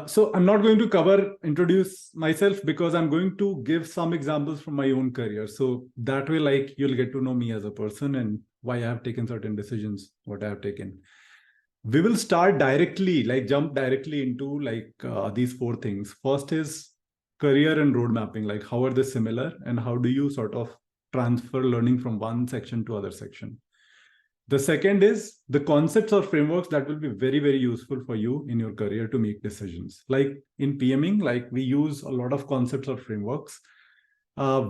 So I'm not going to introduce myself, because I'm going to give some examples from my own career. So that way, like, you'll get to know me as a person and why I have taken certain decisions, what I have taken. We will start directly, like jump directly into these four things. First is career and road mapping. Like, how are they similar and how do you sort of transfer learning from one section to other section? The second is the concepts or frameworks that will be very, very useful for you in your career to make decisions. Like in PMing, like we use a lot of concepts or frameworks.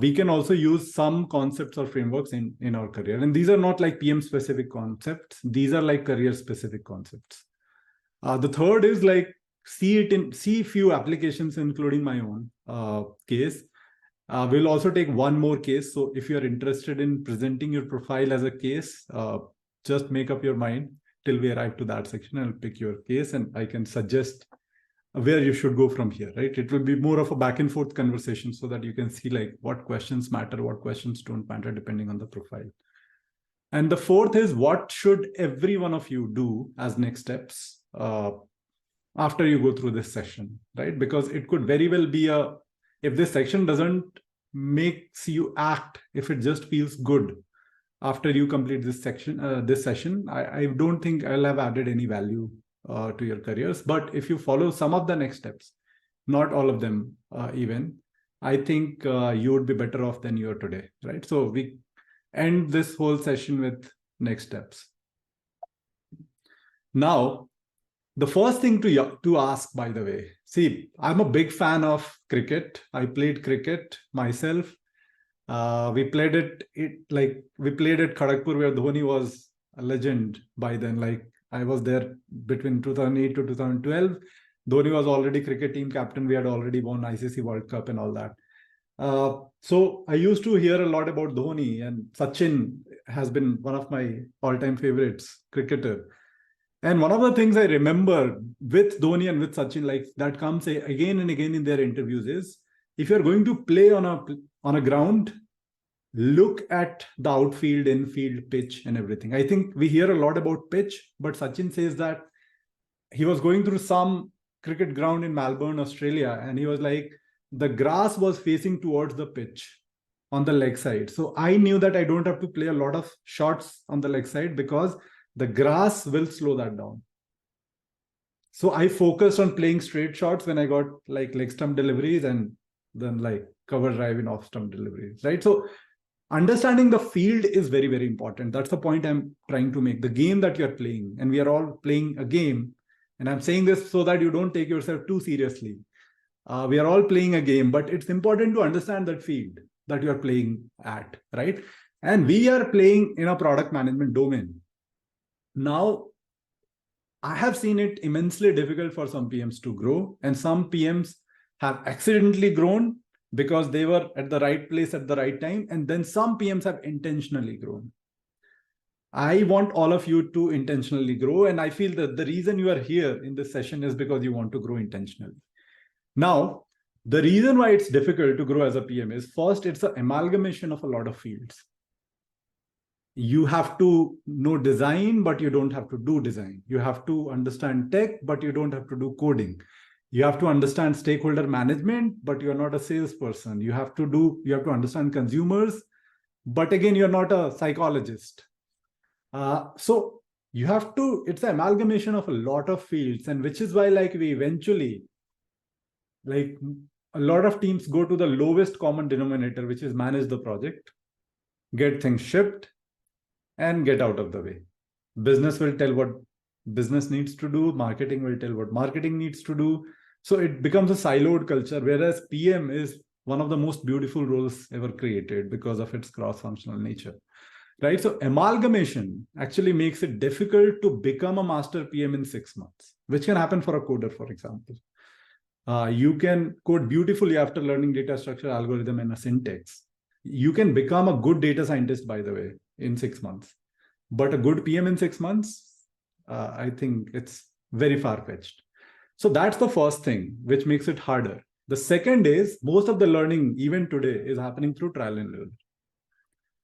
We can also use some concepts or frameworks in our career. And these are not like PM specific concepts. These are like career specific concepts. The third is like see few applications, including my own case. We'll also take one more case. So if you're interested in presenting your profile as a case, just make up your mind till we arrive to that section. I'll pick your case and I can suggest where you should go from here, right? It will be more of a back and forth conversation so that you can see like what questions matter, what questions don't matter, depending on the profile. And the fourth is, what should every one of you do as next steps after you go through this session, right? Because it could very well be if this section doesn't makes you act, if it just feels good after you complete this session, I don't think I'll have added any value to your careers. But if you follow some of the next steps, not all of them even, I think you would be better off than you are today, right? So we end this whole session with next steps. Now, the first thing to ask, by the way, see, I'm a big fan of cricket. I played cricket myself. We played at Kharagpur, where Dhoni was a legend by then. Like, I was there between 2008 to 2012. Dhoni was already cricket team captain. We had already won ICC World Cup and all that. So I used to hear a lot about Dhoni, and Sachin has been one of my all-time favorites cricketer. And one of the things I remember with Dhoni and with Sachin, like that comes again and again in their interviews, is if you're going to play on a ground, look at the outfield, infield, pitch, and everything. I think we hear a lot about pitch, but Sachin says that he was going through some cricket ground in Melbourne, Australia, and he was like, the grass was facing towards the pitch on the leg side. So I knew that I don't have to play a lot of shots on the leg side because the grass will slow that down. So I focused on playing straight shots when I got like leg stump deliveries and then like cover drive in off stump deliveries, right? So understanding the field is very, very important. That's the point I'm trying to make. The game that you're playing, and we are all playing a game. And I'm saying this so that you don't take yourself too seriously. We are all playing a game, but it's important to understand that field that you're playing at, right? And we are playing in a product management domain. Now, I have seen it immensely difficult for some PMs to grow, and some PMs have accidentally grown because they were at the right place at the right time, and then some PMs have intentionally grown. I want all of you to intentionally grow, and I feel that the reason you are here in this session is because you want to grow intentionally. Now, the reason why it's difficult to grow as a PM is, first, it's an amalgamation of a lot of fields. You have to know design, but you don't have to do design. You have to understand tech, but you don't have to do coding. You have to understand stakeholder management, but you're not a salesperson. You have to understand consumers, but again, you're not a psychologist. So you have to, it's an amalgamation of a lot of fields, and which is why like we eventually, like a lot of teams go to the lowest common denominator, which is manage the project, get things shipped, and get out of the way. Business will tell what business needs to do. Marketing will tell what marketing needs to do. So it becomes a siloed culture, whereas PM is one of the most beautiful roles ever created because of its cross-functional nature, right? So amalgamation actually makes it difficult to become a master PM in 6 months, which can happen for a coder, for example. You can code beautifully after learning data structure, algorithm, and a syntax. You can become a good data scientist, by the way, in 6 months. But a good PM in 6 months, I think it's very far-fetched. So that's the first thing, which makes it harder. The second is, most of the learning, even today, is happening through trial and error.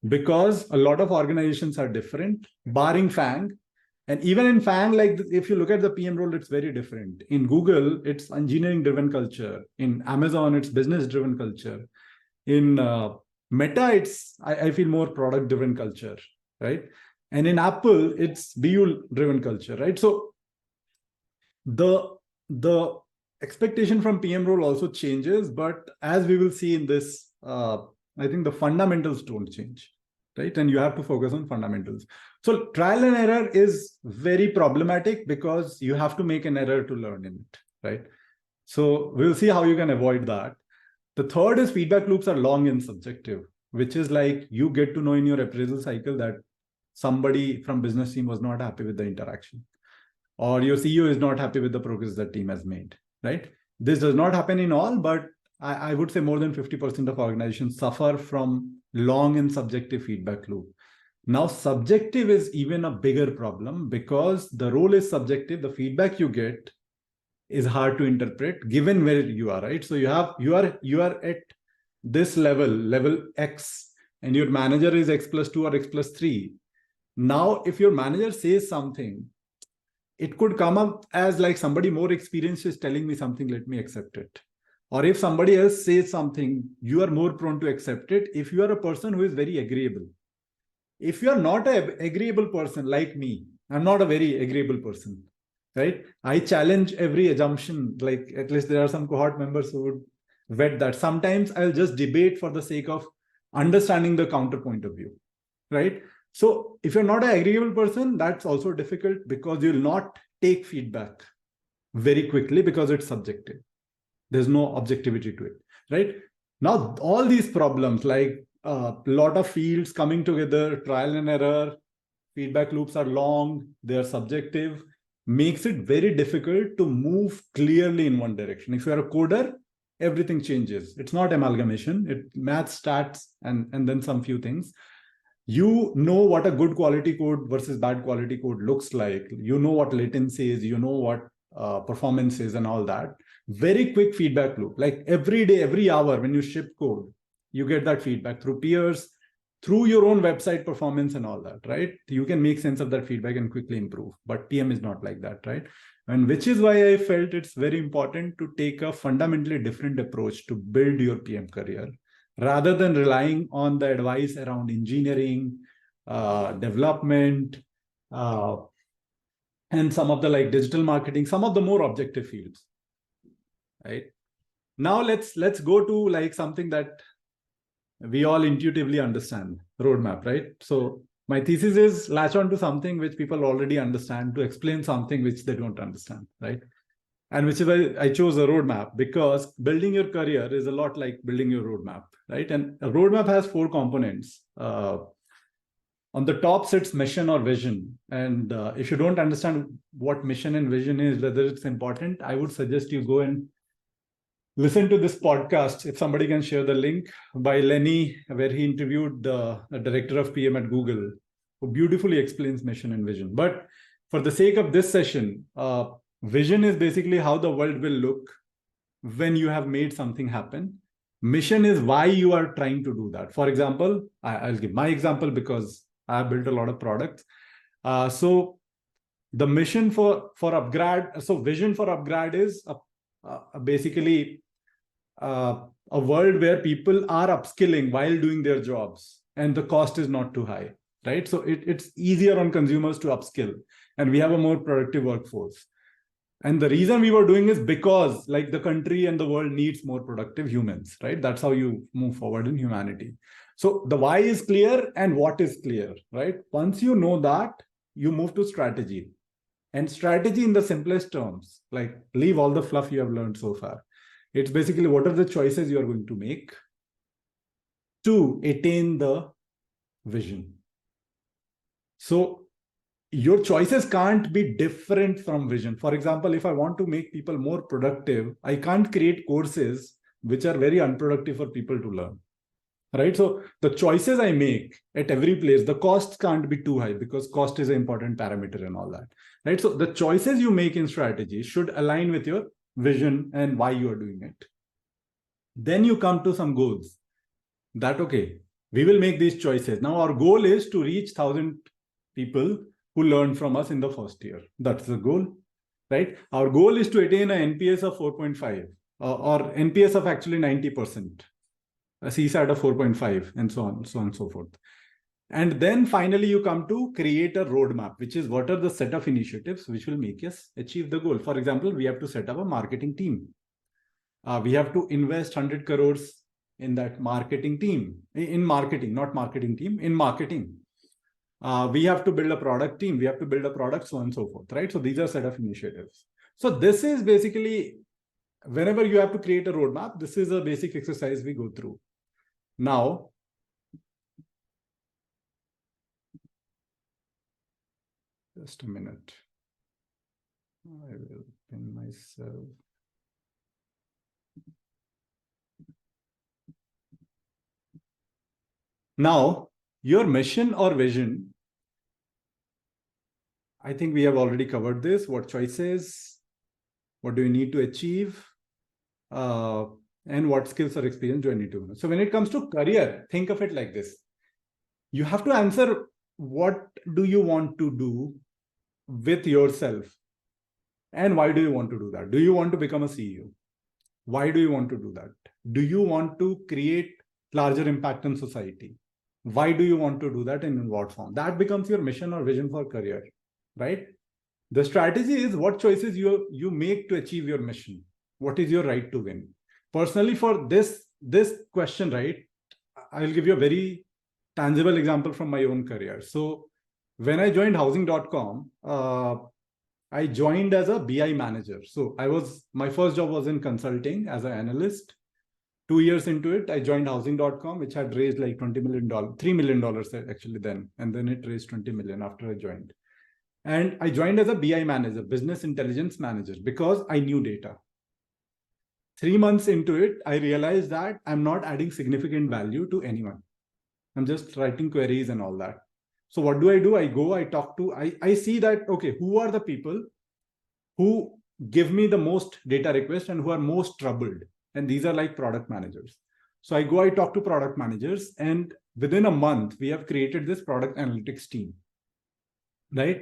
because a lot of organizations are different, barring FANG. And even in FANG, like if you look at the PM role, it's very different. In Google, it's engineering-driven culture. In Amazon, it's business-driven culture. In Meta, it's I feel more product-driven culture, right? And in Apple, it's BU-driven culture, right? So the expectation from PM role also changes, but as we will see in this, I think the fundamentals don't change, right? And you have to focus on fundamentals. So trial and error is very problematic because you have to make an error to learn in it, right? So we'll see how you can avoid that. The third is feedback loops are long and subjective, which is like you get to know in your appraisal cycle that somebody from business team was not happy with the interaction, or your CEO is not happy with the progress that team has made, right? This does not happen in all, but I would say more than 50% of organizations suffer from long and subjective feedback loop. Now, subjective is even a bigger problem because the role is subjective. The feedback you get is hard to interpret given where you are, right? So you are at this level X, and your manager is X+2 or X+3. Now, if your manager says something, it could come up as like somebody more experienced is telling me something, let me accept it. Or if somebody else says something, you are more prone to accept it if you are a person who is very agreeable. If you are not an agreeable person like me, I'm not a very agreeable person, right? I challenge every assumption. Like at least there are some cohort members who would vet that. Sometimes I'll just debate for the sake of understanding the counterpoint of view, right? So if you're not an agreeable person, that's also difficult because you'll not take feedback very quickly because it's subjective. There's no objectivity to it, right? Now, all these problems like a lot of fields coming together, trial and error, feedback loops are long, they're subjective, makes it very difficult to move clearly in one direction. If you're a coder, everything changes. It's not amalgamation, it math, stats, and then some few things. You know what a good quality code versus bad quality code looks like. You know what latency is, you know what performance is and all that. Very quick feedback loop. Like every day, every hour when you ship code, you get that feedback through peers, through your own website performance and all that, right? You can make sense of that feedback and quickly improve. But PM is not like that, right? And which is why I felt it's very important to take a fundamentally different approach to build your PM career, rather than relying on the advice around engineering, development, and some of the like digital marketing, some of the more objective fields, right? Now let's go to like something that we all intuitively understand, roadmap, right? So my thesis is latch on to something which people already understand to explain something which they don't understand, right? And which is why I chose a roadmap, because building your career is a lot like building your roadmap, right? And a roadmap has 4 components. On the top sits mission or vision. And if you don't understand what mission and vision is, whether it's important, I would suggest you go and listen to this podcast. If somebody can share the link, by Lenny, where he interviewed the director of PM at Google, who beautifully explains mission and vision. But for the sake of this session, vision is basically how the world will look when you have made something happen. Mission is why you are trying to do that. For example, I'll give my example because I have built a lot of products. So the mission for upgrade, so vision for upgrade is basically a world where people are upskilling while doing their jobs and the cost is not too high, right? So it's easier on consumers to upskill and we have a more productive workforce. And the reason we were doing is because like the country and the world needs more productive humans, right? That's how you move forward in humanity. So the why is clear and what is clear, right? Once you know that, you move to strategy. And strategy in the simplest terms, like leave all the fluff you have learned so far. It's basically what are the choices you are going to make to attain the vision. So your choices can't be different from vision. For example, if I want to make people more productive, I can't create courses which are very unproductive for people to learn, right? So the choices I make at every place, the costs can't be too high because cost is an important parameter and all that, right? So the choices you make in strategy should align with your vision and why you are doing it. Then you come to some goals that, okay, We will make these choices. Now, our goal is to reach 1,000 people who learn from us in the first year. That's the goal, right? Our goal is to attain an NPS of 4.5 or NPS of actually 90%, a CSAT of 4.5, and so on, so on and so forth. And then finally, you come to create a roadmap, which is what are the set of initiatives which will make us achieve the goal. For example, we have to set up a marketing team. We have to invest 100 crores in that marketing team, in marketing, not marketing team, in marketing. We have to build a product team. We have to build a product, so on and so forth, right? So these are set of initiatives. So this is basically, whenever you have to create a roadmap, this is a basic exercise we go through. Now, just a minute. I will pin myself. Now, your mission or vision, I think we have already covered this. What choices? What do you need to achieve? And what skills or experience do I need to know? So when it comes to career, think of it like this. You have to answer, what do you want to do with yourself? And why do you want to do that? Do you want to become a CEO? Why do you want to do that? Do you want to create larger impact in society? Why do you want to do that and in what form? That becomes your mission or vision for career, right? The strategy is what choices you make to achieve your mission. What is your right to win? Personally, for this question, right, I'll give you a very tangible example from my own career. So when I joined housing.com, I joined as a BI manager. So my first job was in consulting as an analyst. 2 years into it, I joined housing.com, which had raised like $20 million, $3 million actually then. And then it raised 20 million after I joined. And I joined as a BI manager, business intelligence manager, because I knew data. 3 months into it, I realized that I'm not adding significant value to anyone. I'm just writing queries and all that. So what do? I go, I talk to, I see that, okay, who are the people who give me the most data requests and who are most troubled? And these are like product managers. So I go, I talk to product managers, and within a month, we have created this product analytics team, right?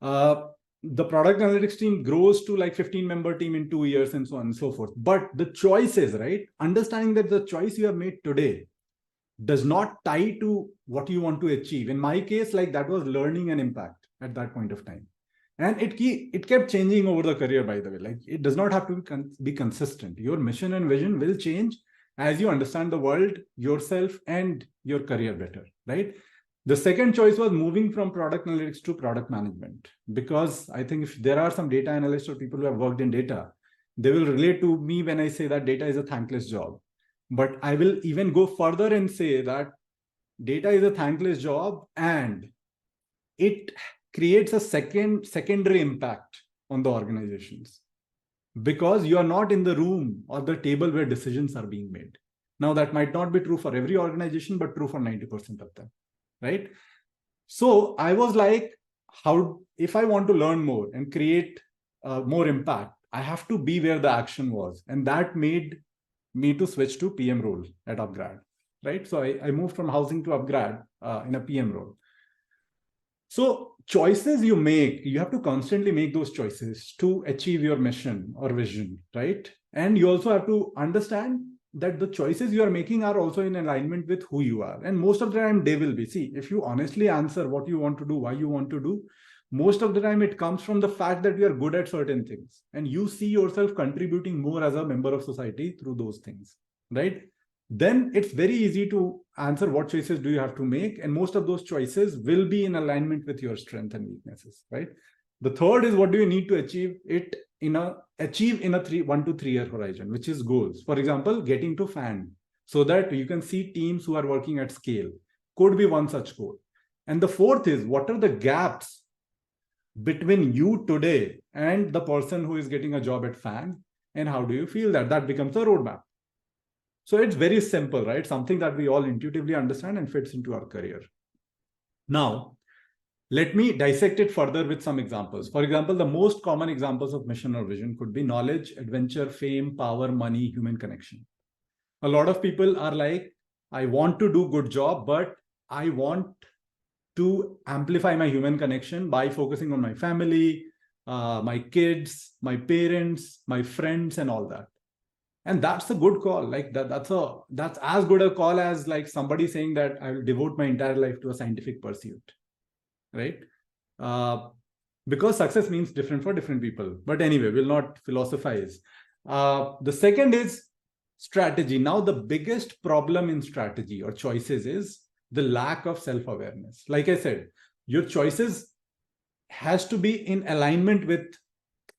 The product analytics team grows to like 15-member team in 2 years and so on and so forth. But the choices, right? Understanding that the choice you have made today does not tie to what you want to achieve. In my case, like that was learning and impact at that point of time. And it kept changing over the career, by the way. Like it does not have to be consistent. Your mission and vision will change as you understand the world, yourself, and your career better, right? The second choice was moving from product analytics to product management, because I think if there are some data analysts or people who have worked in data, they will relate to me when I say that data is a thankless job. But I will even go further and say that data is a thankless job, and it creates a secondary impact on the organizations, because you are not in the room or the table where decisions are being made. Now, that might not be true for every organization, but true for 90% of them, right? So I was like, if I want to learn more and create more impact, I have to be where the action was. And that made me to switch to PM role at Upgrad, right? So I moved from housing to Upgrad in a PM role. So choices you make, you have to constantly make those choices to achieve your mission or vision, right? And you also have to understand that the choices you are making are also in alignment with who you are. And most of the time they will be. See, if you honestly answer what you want to do, why you want to do, most of the time it comes from the fact that you are good at certain things and you see yourself contributing more as a member of society through those things, right? Then it's very easy to answer what choices do you have to make. And most of those choices will be in alignment with your strengths and weaknesses, right? The third is, what do you need to achieve in a 1 to 3 year horizon, which is goals. For example, getting to FAN so that you can see teams who are working at scale could be one such goal. And the fourth is, what are the gaps between you today and the person who is getting a job at FAN, and how do you feel that? That becomes a roadmap. So it's very simple, right? Something that we all intuitively understand and fits into our career. Now, let me dissect it further with some examples. For example, the most common examples of mission or vision could be knowledge, adventure, fame, power, money, human connection. A lot of people are like, I want to do good job, but I want to amplify my human connection by focusing on my family, my kids, my parents, my friends, and all that. And that's a good call. Like that's as good a call as like somebody saying that I will devote my entire life to a scientific pursuit, right? Uh, because success means different for different people. But anyway, we'll not philosophize. The second is strategy. Now, the biggest problem in strategy or choices is the lack of self-awareness. Like I said, your choices has to be in alignment with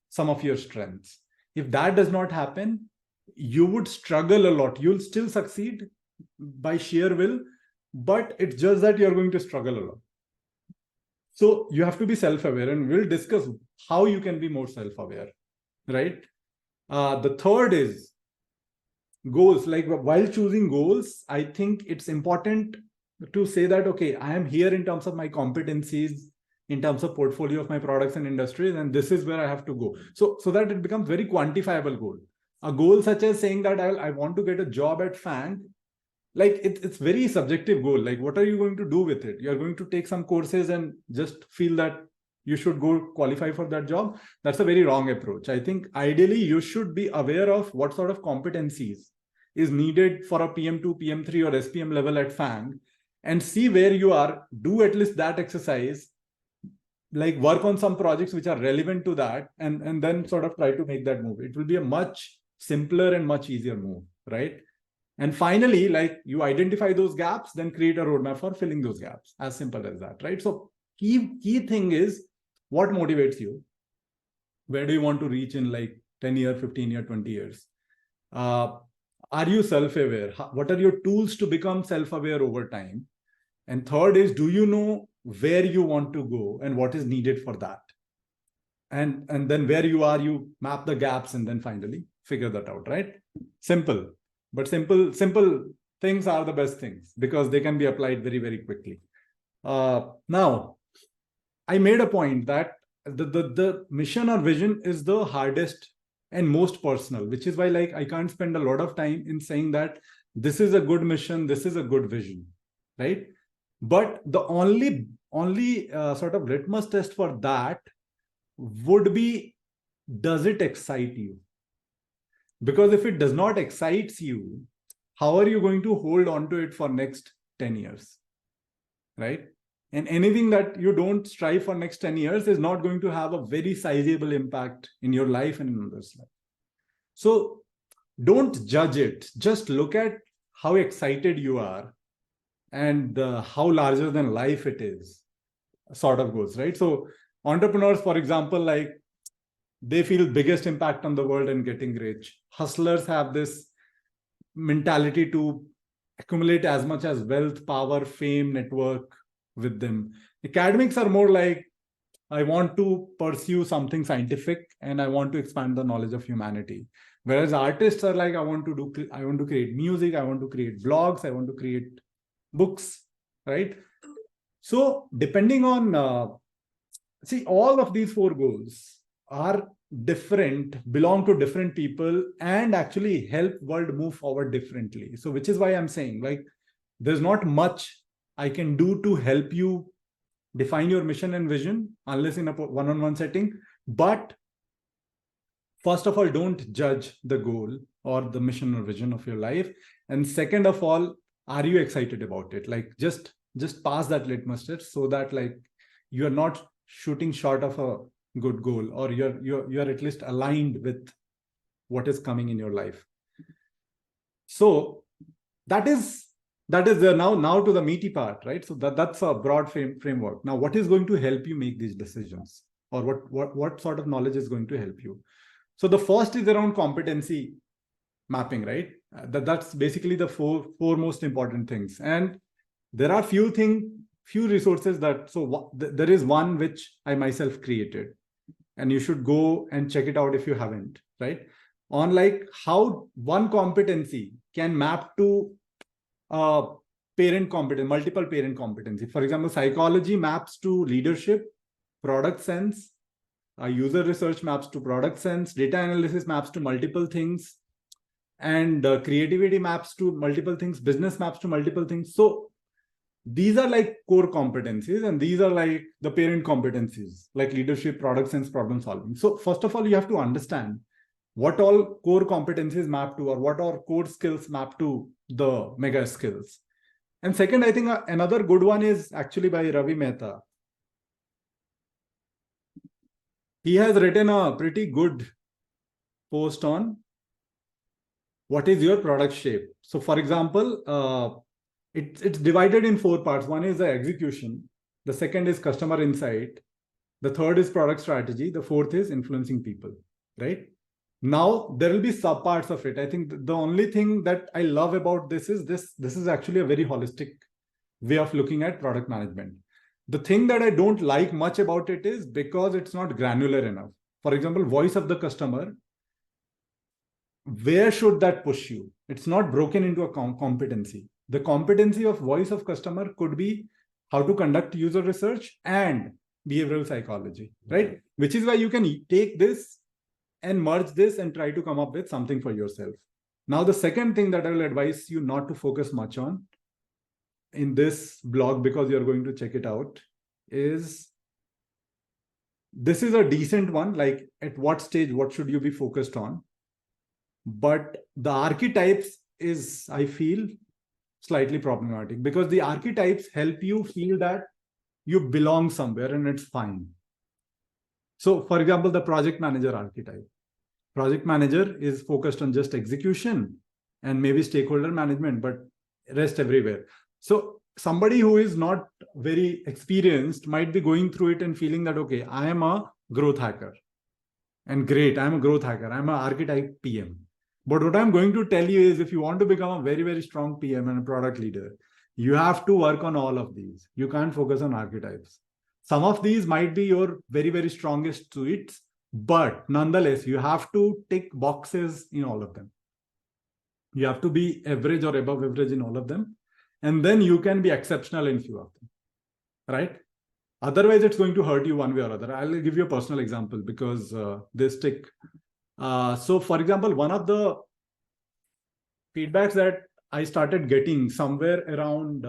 some of your strengths. If that does not happen, you would struggle a lot. You'll still succeed by sheer will, but it's just that you're going to struggle a lot. So you have to be self-aware, and we'll discuss how you can be more self-aware, right? The third is goals. Like while choosing goals, I think it's important to say that, okay, I am here in terms of my competencies, in terms of portfolio of my products and industries, and this is where I have to go. So that it becomes very quantifiable goal. A goal such as saying that I want to get a job at FANG, like it's very subjective goal. Like, what are you going to do with it? You're going to take some courses and just feel that you should go qualify for that job. That's a very wrong approach. I think ideally you should be aware of what sort of competencies is needed for a PM2, PM3 or SPM level at FANG, and see where you are, do at least that exercise, like work on some projects which are relevant to that, and then sort of try to make that move. It will be a much simpler and much easier move, right? And finally, like you identify those gaps, then create a roadmap for filling those gaps. As simple as that, right? So key thing is what motivates you. Where do you want to reach in like 10 years, 15 years, 20 years? Are you self-aware? What are your tools to become self-aware over time? And third is, do you know where you want to go and what is needed for that? And then where you are, you map the gaps and then finally figure that out, right? Simple. But simple things are the best things because they can be applied very, very quickly. Now, I made a point that the mission or vision is the hardest and most personal, which is why like I can't spend a lot of time in saying that this is a good mission, this is a good vision, right? But the only sort of litmus test for that would be, does it excite you? Because if it does not excite you, how are you going to hold on to it for next 10 years, right? And anything that you don't strive for next 10 years is not going to have a very sizable impact in your life and in others' life. So don't judge it. Just look at how excited you are and how larger than life it is, sort of goes, right? So entrepreneurs, for example, like they feel biggest impact on the world and getting rich. Hustlers have this mentality to accumulate as much as wealth, power, fame, network with them. Academics are more like, I want to pursue something scientific and I want to expand the knowledge of humanity. Whereas artists are like, I want to create music, I want to create blogs, I want to create books, right? So depending on, see, all of these four goals are different, belong to different people, and actually help world move forward differently. So which is why I'm saying like, there's not much I can do to help you define your mission and vision unless in a one-on-one setting. But first of all, don't judge the goal or the mission or vision of your life. And second of all, are you excited about it? Like just pass that litmus test so that like you're not shooting short of a good goal, or you're at least aligned with what is coming in your life. So that is there. Now to the meaty part, right? So that's a broad framework. Now, what is going to help you make these decisions, or what sort of knowledge is going to help you? So the first is around competency mapping, right? That's basically the four most important things. And there are few resources that, so there is one which I myself created, and you should go and check it out if you haven't, right? On like how one competency can map to parent competence, multiple parent competency. For example, psychology maps to leadership, product sense, user research maps to product sense, data analysis maps to multiple things, and creativity maps to multiple things, business maps to multiple things. So these are like core competencies, and these are like the parent competencies, like leadership, product sense, problem solving. So first of all, you have to understand what all core competencies map to, or what are core skills map to the mega skills. And second, I think another good one is actually by Ravi Mehta. He has written a pretty good post on what is your product shape. So for example, it's divided in 4 parts. One is the execution. The second is customer insight. The third is product strategy. The fourth is influencing people, right? Now there will be sub parts of it. I think the only thing that I love about this is actually a very holistic way of looking at product management. The thing that I don't like much about it is because it's not granular enough. For example, voice of the customer, where should that push you? It's not broken into a competency. The competency of voice of customer could be how to conduct user research and behavioral psychology, right? Which is why you can take this and merge this and try to come up with something for yourself. Now, the second thing that I will advise you not to focus much on in this blog, because you're going to check it out, is this is a decent one. Like, at what stage, what should you be focused on? But the archetypes is, I feel, slightly problematic, because the archetypes help you feel that you belong somewhere and it's fine. So for example, the project manager archetype. Project manager is focused on just execution and maybe stakeholder management, but rest everywhere. So somebody who is not very experienced might be going through it and feeling that, okay, I am a growth hacker. And great, I'm a growth hacker. I'm an archetype PM. But what I'm going to tell you is, if you want to become a very, very strong PM and a product leader, you have to work on all of these. You can't focus on archetypes. Some of these might be your very, very strongest suites, but nonetheless, you have to tick boxes in all of them. You have to be average or above average in all of them. And then you can be exceptional in few of them, right? Otherwise, it's going to hurt you one way or other. I'll give you a personal example because they stick. So for example, one of the feedbacks that I started getting somewhere around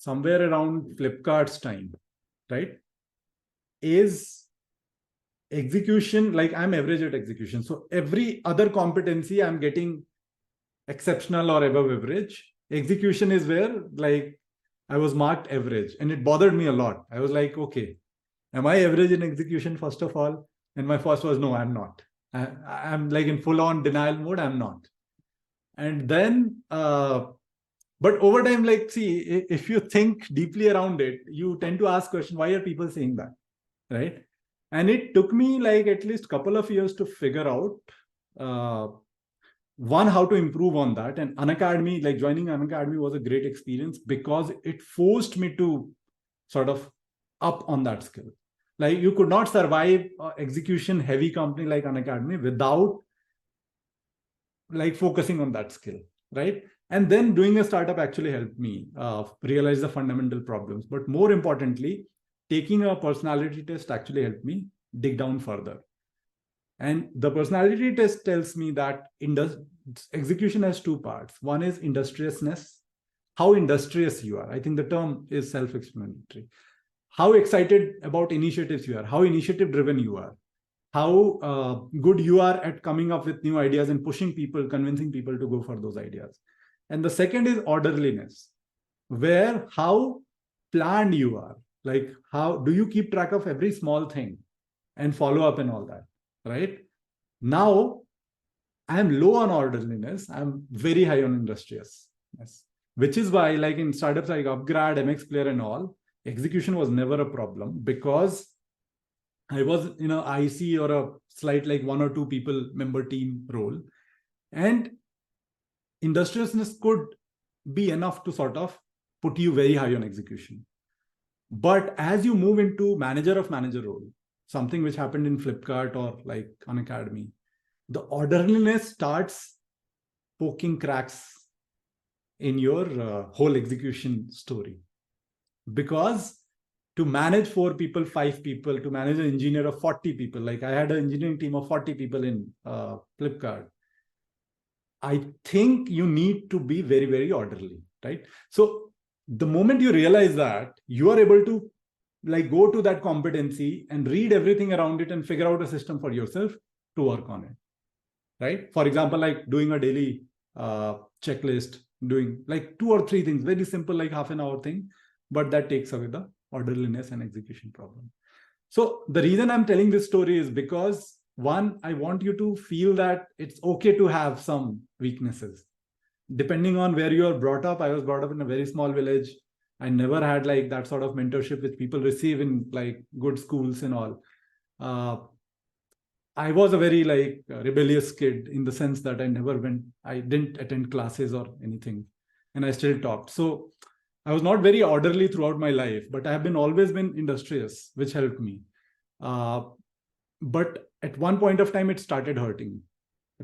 Flipkart's time, right, is execution. Like, I'm average at execution. So every other competency I'm getting exceptional or above average. Execution is where, like, I was marked average, and it bothered me a lot. I was like, okay, am I average in execution first of all? And my first was, no, I'm not. I'm like in full on denial mode. I'm not. And then, but over time, like, see, if you think deeply around it, you tend to ask question, why are people saying that, right? And it took me like at least a couple of years to figure out, one, how to improve on that. And Unacademy, like joining Unacademy was a great experience because it forced me to sort of up on that skill. Like, you could not survive an execution heavy company like Unacademy without like focusing on that skill, right? And then doing a startup actually helped me realize the fundamental problems. But more importantly, taking a personality test actually helped me dig down further. And the personality test tells me that execution has 2 parts. One is industriousness, how industrious you are. I think the term is self-explanatory. How excited about initiatives you are, how initiative driven you are, how good you are at coming up with new ideas and pushing people, convincing people to go for those ideas. And the second is orderliness, where how planned you are. Like, how do you keep track of every small thing and follow up and all that, right? Now, I'm low on orderliness. I'm very high on industriousness, which is why, like in startups like Upgrad, MX Player and all, execution was never a problem because I was in a IC or a slight like 1 or 2 people member team role. And industriousness could be enough to sort of put you very high on execution. But as you move into manager of manager role, something which happened in Flipkart or like Unacademy, the orderliness starts poking cracks in your whole execution story. Because to manage 4 people, 5 people, to manage an engineer of 40 people, like I had an engineering team of 40 people in Flipkart. I think you need to be very, very orderly, right? So the moment you realize that, you are able to like go to that competency and read everything around it and figure out a system for yourself to work on it, right? For example, like doing a daily checklist, doing like 2 or 3 things, very simple, like half an hour thing, but that takes away the orderliness and execution problem. So the reason I'm telling this story is because, one, I want you to feel that it's okay to have some weaknesses. Depending on where you are brought up, I was brought up in a very small village. I never had like that sort of mentorship which people receive in like good schools and all. I was a very like rebellious kid in the sense that I didn't attend classes or anything, and I still talked. So I was not very orderly throughout my life, but I have been always been industrious, which helped me. Uh, but at one point of time, it started hurting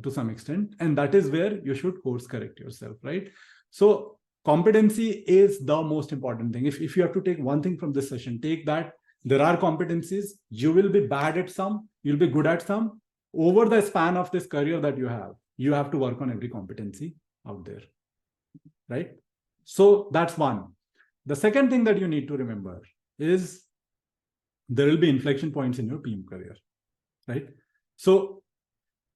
to some extent, and that is where you should course correct yourself, right? So competency is the most important thing. If you have to take one thing from this session, take that there are competencies. You will be bad at some, you'll be good at some. Over the span of this career that you have to work on every competency out there, right? So that's one. The second thing that you need to remember is there will be inflection points in your PM career, right? So,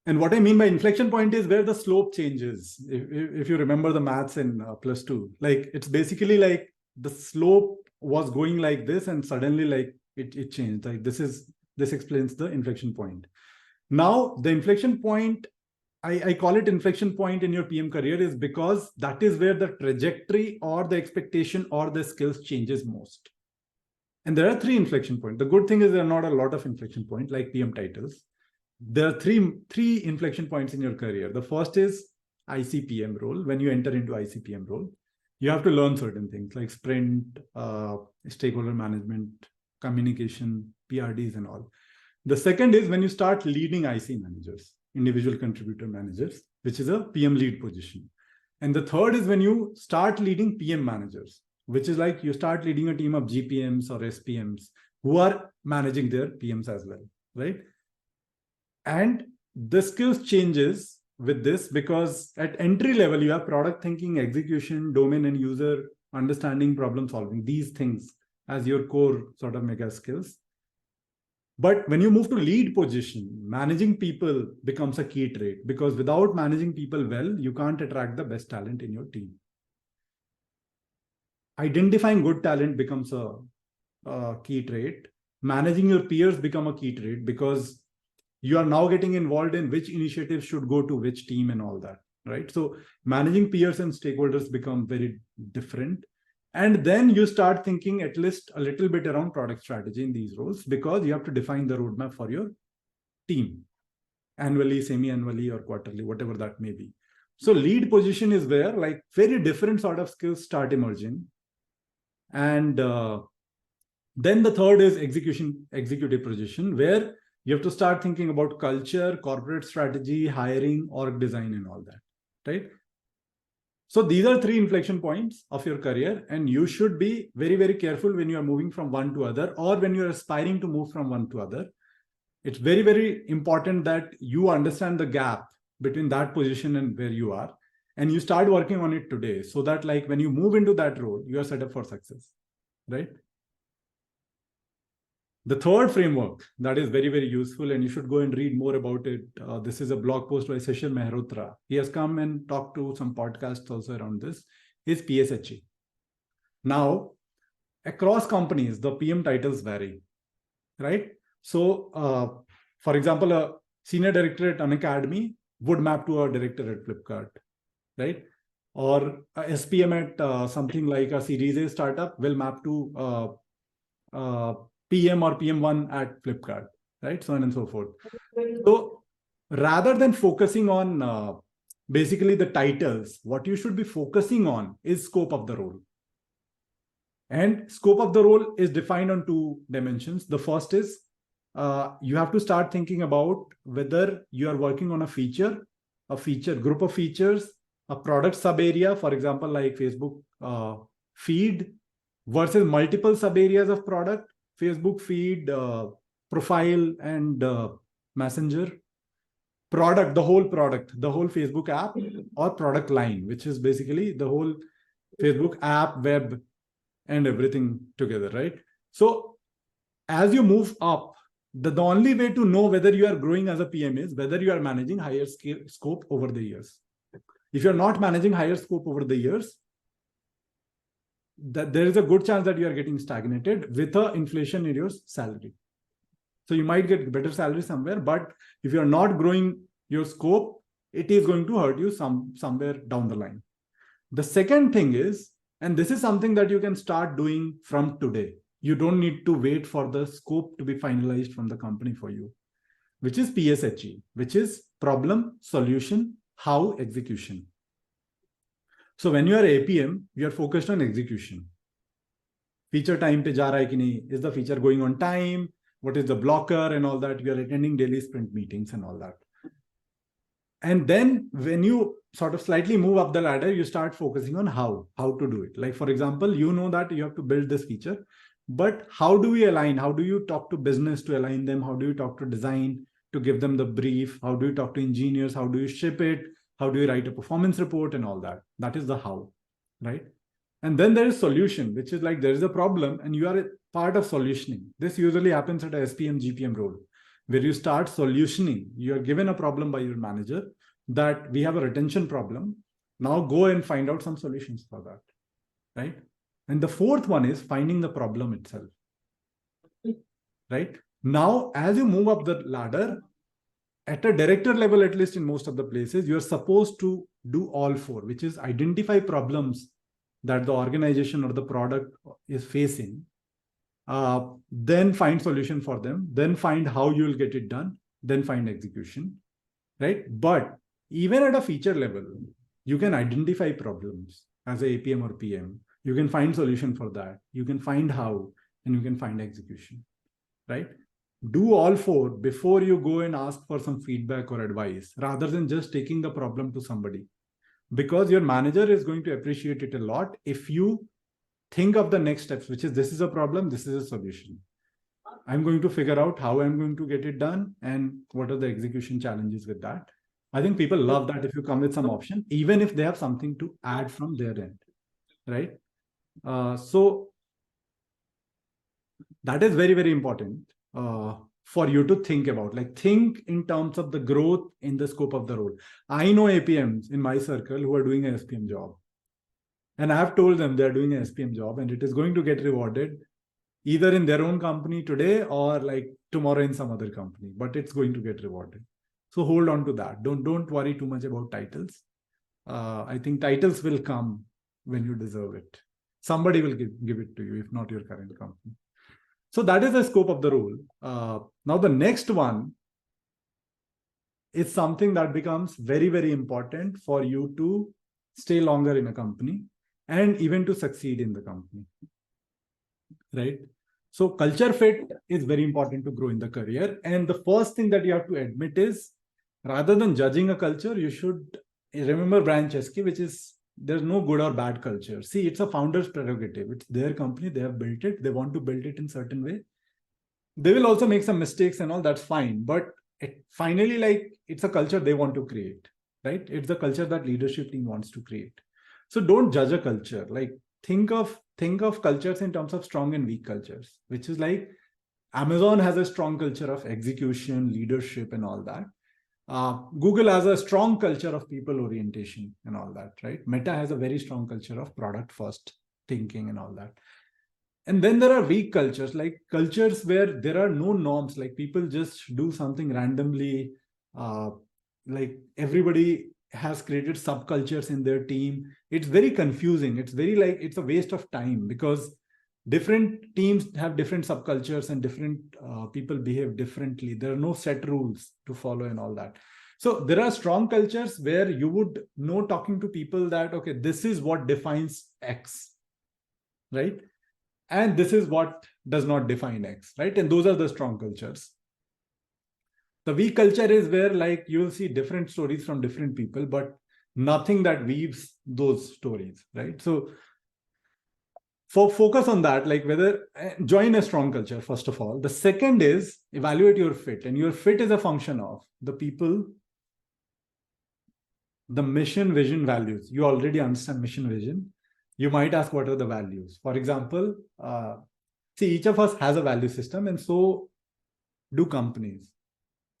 and what I mean by inflection point is where the slope changes. If you remember the maths in +2, like it's basically like the slope was going like this and suddenly like it changed. Like this explains the inflection point. Now, the inflection point, I call it inflection point in your PM career is because that is where the trajectory or the expectation or the skills changes most. And there are 3 inflection points. The good thing is there are not a lot of inflection points like PM titles. There are three inflection points in your career. The first is ICPM role. When you enter into ICPM role, you have to learn certain things like sprint, stakeholder management, communication, PRDs and all. The second is when you start leading IC managers, individual contributor managers, which is a PM lead position. And the third is when you start leading PM managers, which is like you start leading a team of GPMs or SPMs who are managing their PMs as well, right? And the skills changes with this because at entry level, you have product thinking, execution, domain and user understanding, problem solving, these things as your core sort of mega skills. But when you move to lead position, managing people becomes a key trait because without managing people well, you can't attract the best talent in your team. Identifying good talent becomes a key trait. Managing your peers become a key trait because you are now getting involved in which initiatives should go to which team and all that, right? So managing peers and stakeholders become very different. And then you start thinking at least a little bit around product strategy in these roles because you have to define the roadmap for your team annually, semi-annually, or quarterly, whatever that may be. So lead position is where like very different sort of skills start emerging. And then the third is executive position, where you have to start thinking about culture, corporate strategy, hiring, org design, and all that, right? So these are 3 inflection points of your career, and you should be very, very careful when you are moving from one to other, or when you're aspiring to move from one to other. It's very, very important that you understand the gap between that position and where you are, and you start working on it today, so that like when you move into that role, you are set up for success, right? The third framework that is very, very useful, and you should go and read more about it. This is a blog post by Seshil Mehrotra. He has come and talked to some podcasts also around this, is PSHE. Now, across companies, the PM titles vary, right? So, for example, a senior director at an academy would map to a director at Flipkart, right? Or a SPM at something like a Series A startup will map to PM or PM1 at Flipkart, right? So on and so forth. So rather than focusing on basically the titles, what you should be focusing on is scope of the role. And scope of the role is defined on 2 dimensions. The first is you have to start thinking about whether you are working on a feature group of features, a product sub area, for example, like Facebook feed versus multiple sub areas of product, Facebook feed, profile, and messenger, product, the whole Facebook app, or product line, which is basically the whole Facebook app, web, and everything together, right? So as you move up, the only way to know whether you are growing as a PM is whether you are managing higher scope over the years. If you're not managing higher scope over the years, that there is a good chance that you are getting stagnated with a inflation in your salary. So you might get better salary somewhere, but if you're not growing your scope, it is going to hurt you somewhere down the line. The second thing is, and this is something that you can start doing from today. You don't need to wait for the scope to be finalized from the company for you, which is PSHE, which is problem, solution, how, execution. So when you are APM, you are focused on execution. Feature time pe ja raha hai ki nahi? Is the feature going on time? What is the blocker and all that? You are attending daily sprint meetings and all that. And then when you sort of slightly move up the ladder, you start focusing on how to do it. Like, for example, you know that you have to build this feature, but how do we align? How do you talk to business to align them? How do you talk to design to give them the brief? How do you talk to engineers? How do you ship it? How do you write a performance report and all that? That is the how, right? And then there is solution, which is like there is a problem and you are a part of solutioning. This usually happens at a SPM, GPM role, where you start solutioning. You are given a problem by your manager that we have a retention problem. Now go and find out some solutions for that, right? And the fourth one is finding the problem itself, right? Now, as you move up the ladder, at a director level, at least in most of the places, you're supposed to do all four, which is identify problems that the organization or the product is facing, then find solution for them, then find how you will get it done, then find execution, right? But even at a feature level, you can identify problems as a APM or PM. You can find solution for that. You can find how, and you can find execution, right? Do all four before you go and ask for some feedback or advice, rather than just taking the problem to somebody. Because your manager is going to appreciate it a lot if you think of the next steps, which is, this is a problem, this is a solution. I'm going to figure out how I'm going to get it done and what are the execution challenges with that. I think people love that if you come with some option, even if they have something to add from their end, right? So that is very, very important for you to think about. Like, think in terms of the growth in the scope of the role. I know APMs in my circle who are doing an SPM job. And I have told them they're doing an SPM job and it is going to get rewarded either in their own company today or like tomorrow in some other company, but it's going to get rewarded. So hold on to that. Don't worry too much about titles. I think titles will come when you deserve it. Somebody will give it to you, if not your current company. So that is the scope of the role. Now the next one is something that becomes very, very important for you to stay longer in a company and even to succeed in the company, right? So culture fit is very important to grow in the career. And the first thing that you have to admit is, rather than judging a culture, you should remember Brian Chesky, which is, there's no good or bad culture. See, it's a founder's prerogative. It's their company. They have built it. They want to build it in a certain way. They will also make some mistakes and all, that's fine. But finally, like, it's a culture they want to create, right? It's the culture that leadership team wants to create. So don't judge a culture. Like, think of cultures in terms of strong and weak cultures, which is like Amazon has a strong culture of execution, leadership, and all that. Google has a strong culture of people orientation and all that, right? Meta has a very strong culture of product first thinking and all that. And then there are weak cultures, like cultures where there are no norms, like people just do something randomly. Like everybody has created subcultures in their team. It's very confusing. It's very like, it's a waste of time because different teams have different subcultures and different people behave differently. There are no set rules to follow and all that. So there are strong cultures where you would know, talking to people, that, okay, this is what defines X, right? And this is what does not define X, right? And those are the strong cultures. The weak culture is where, like, you'll see different stories from different people, but nothing that weaves those stories, right? So focus on that, like whether join a strong culture, first of all. The second is evaluate your fit, and your fit is a function of the people the mission, vision, values. You already understand mission, vision. You might ask, what are the values? For example, see, each of us has a value system, and so do companies.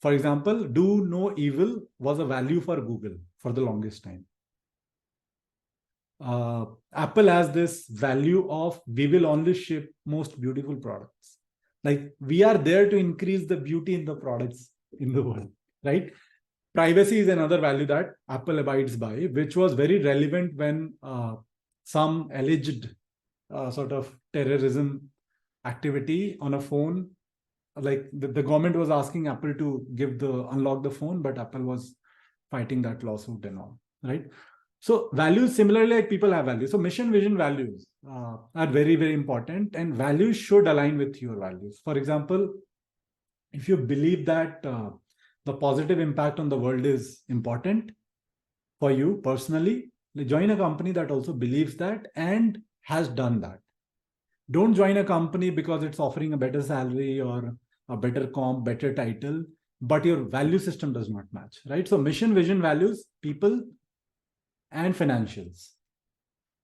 For example, do no evil was a value for Google for the longest time. Apple has this value of we will only ship most beautiful products. Like, we are there to increase the beauty in the products in the world, right? Privacy is another value that Apple abides by, which was very relevant when some alleged sort of terrorism activity on a phone, like the government was asking Apple to unlock the phone, but Apple was fighting that lawsuit and all, right? So values, similarly, like people have values. So mission, vision, values are very, very important, and values should align with your values. For example, if you believe that the positive impact on the world is important for you personally, join a company that also believes that and has done that. Don't join a company because it's offering a better salary or a better comp, better title, but your value system does not match, right? So mission, vision, values, people, and financials.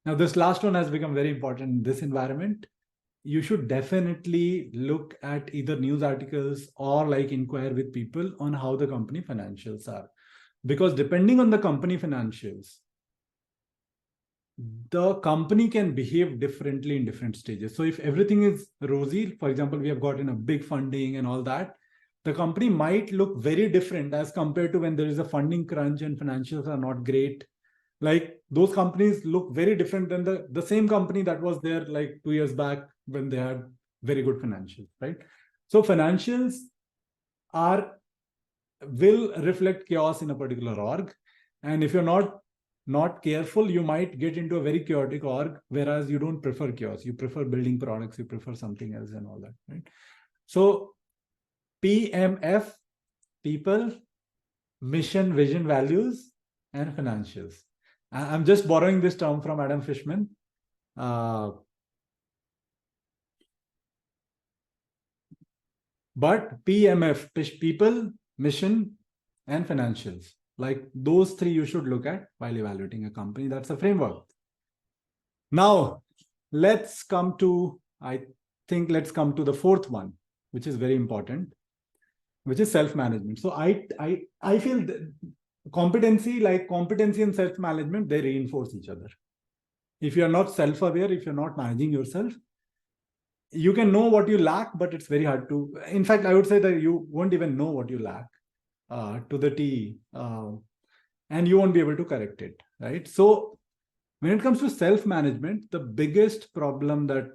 Now, this last one has become very important in this environment. You should definitely look at either news articles or like inquire with people on how the company financials are. Because depending on the company financials, the company can behave differently in different stages. So if everything is rosy, for example, we have gotten a big funding and all that, the company might look very different as compared to when there is a funding crunch and financials are not great. Like, those companies look very different than the same company that was there like 2 years back when they had very good financials, right? So financials will reflect chaos in a particular org. And if you're not careful, you might get into a very chaotic org, whereas you don't prefer chaos. You prefer building products, you prefer something else and all that, right? So PMF, people, mission, vision, values, and financials. I'm just borrowing this term from Adam Fishman. But PMF, people, mission, and financials. Like, those three you should look at while evaluating a company. That's a framework. Now, let's come to the fourth one, which is very important, which is self-management. So I feel that competency and self-management, they reinforce each other. If you're not self-aware, if you're not managing yourself, you can know what you lack, but it's very hard to, in fact, I would say that you won't even know what you lack to the T, and you won't be able to correct it, right? So when it comes to self-management, the biggest problem that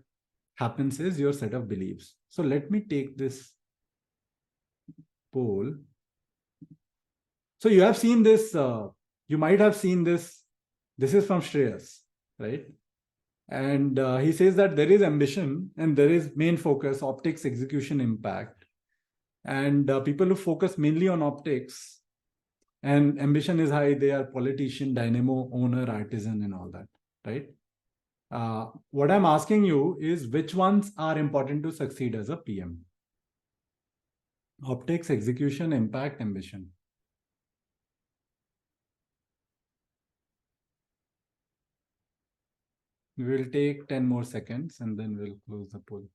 happens is your set of beliefs. So let me take this poll. So you have seen this, you might have seen this. This is from Shreyas, right? And he says that there is ambition and there is main focus, optics, execution, impact. And people who focus mainly on optics and ambition is high, they are politician, dynamo, owner, artisan, and all that, right? What I'm asking you is, which ones are important to succeed as a PM? Optics, execution, impact, ambition. We will take 10 more seconds and then we'll close the poll.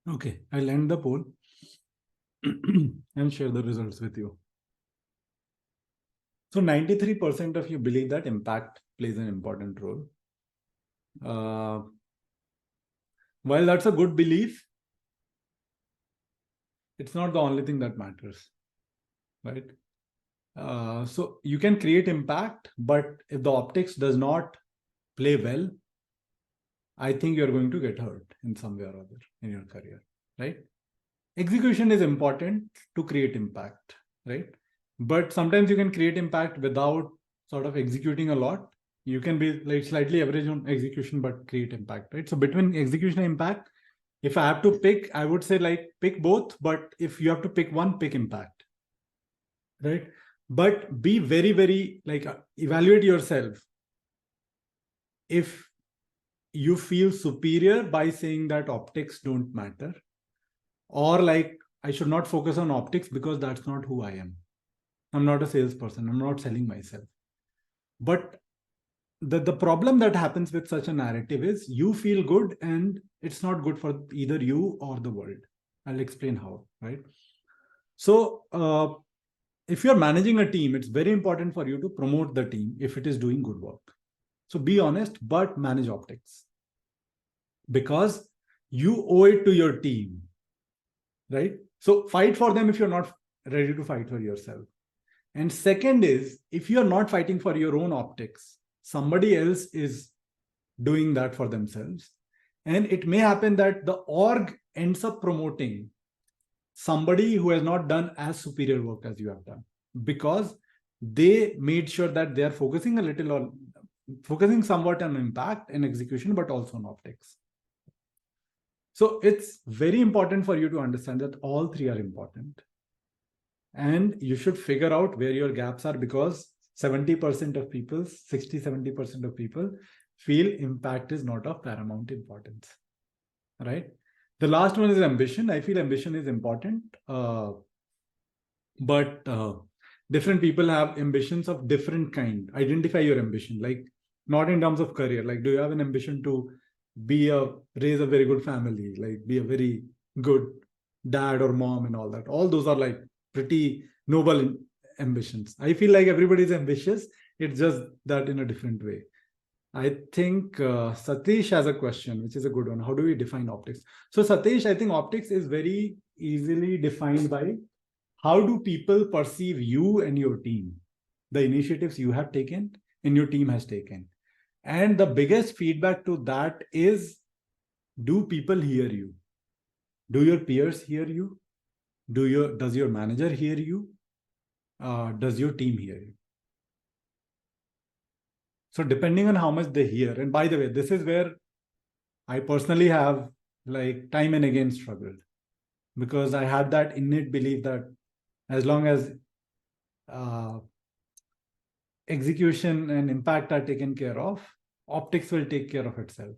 Okay, I'll end the poll and share the results with you. So 93% of you believe that impact plays an important role. While that's a good belief, it's not the only thing that matters, right? So you can create impact, but if the optics does not play well, I think you're going to get hurt in some way or other in your career, right? Execution is important to create impact, right? But sometimes you can create impact without sort of executing a lot. You can be like slightly average on execution, but create impact, right? So between execution and impact, If I have to pick, I would say like pick both, but if you have to pick one, pick impact, right? But be very, very like evaluate yourself. If you feel superior by saying that optics don't matter, or like I should not focus on optics because that's not who I am. I'm not a salesperson. I'm not selling myself. But the problem that happens with such a narrative is you feel good and it's not good for either you or the world. I'll explain how, right? So if you're managing a team, it's very important for you to promote the team if it is doing good work. So be honest, but manage optics, because you owe it to your team, right? So fight for them if you're not ready to fight for yourself. And second is, if you're not fighting for your own optics, somebody else is doing that for themselves. And it may happen that the org ends up promoting somebody who has not done as superior work as you have done, because they made sure that they are focusing a little on focusing somewhat on impact and execution, but also on optics. So it's very important for you to understand that all three are important. And you should figure out where your gaps are, because 70% of people, 60-70% of people feel impact is not of paramount importance, right? The last one is ambition. I feel ambition is important, but different people have ambitions of different kind. Identify your ambition, like not in terms of career. Like, do you have an ambition to raise a very good family, like be a very good dad or mom and all that? All those are like pretty noble ambitions. I feel like everybody's ambitious. It's just that in a different way. I think Satish has a question, which is a good one. How do we define optics? So Satish, I think optics is very easily defined by how do people perceive you and your team, the initiatives you have taken and your team has taken. And the biggest feedback to that is, do people hear you? Do your peers hear you? Does your manager hear you? Does your team hear you? So depending on how much they hear, and by the way, this is where I personally have like time and again struggled, because I had that innate belief that as long as execution and impact are taken care of, optics will take care of itself.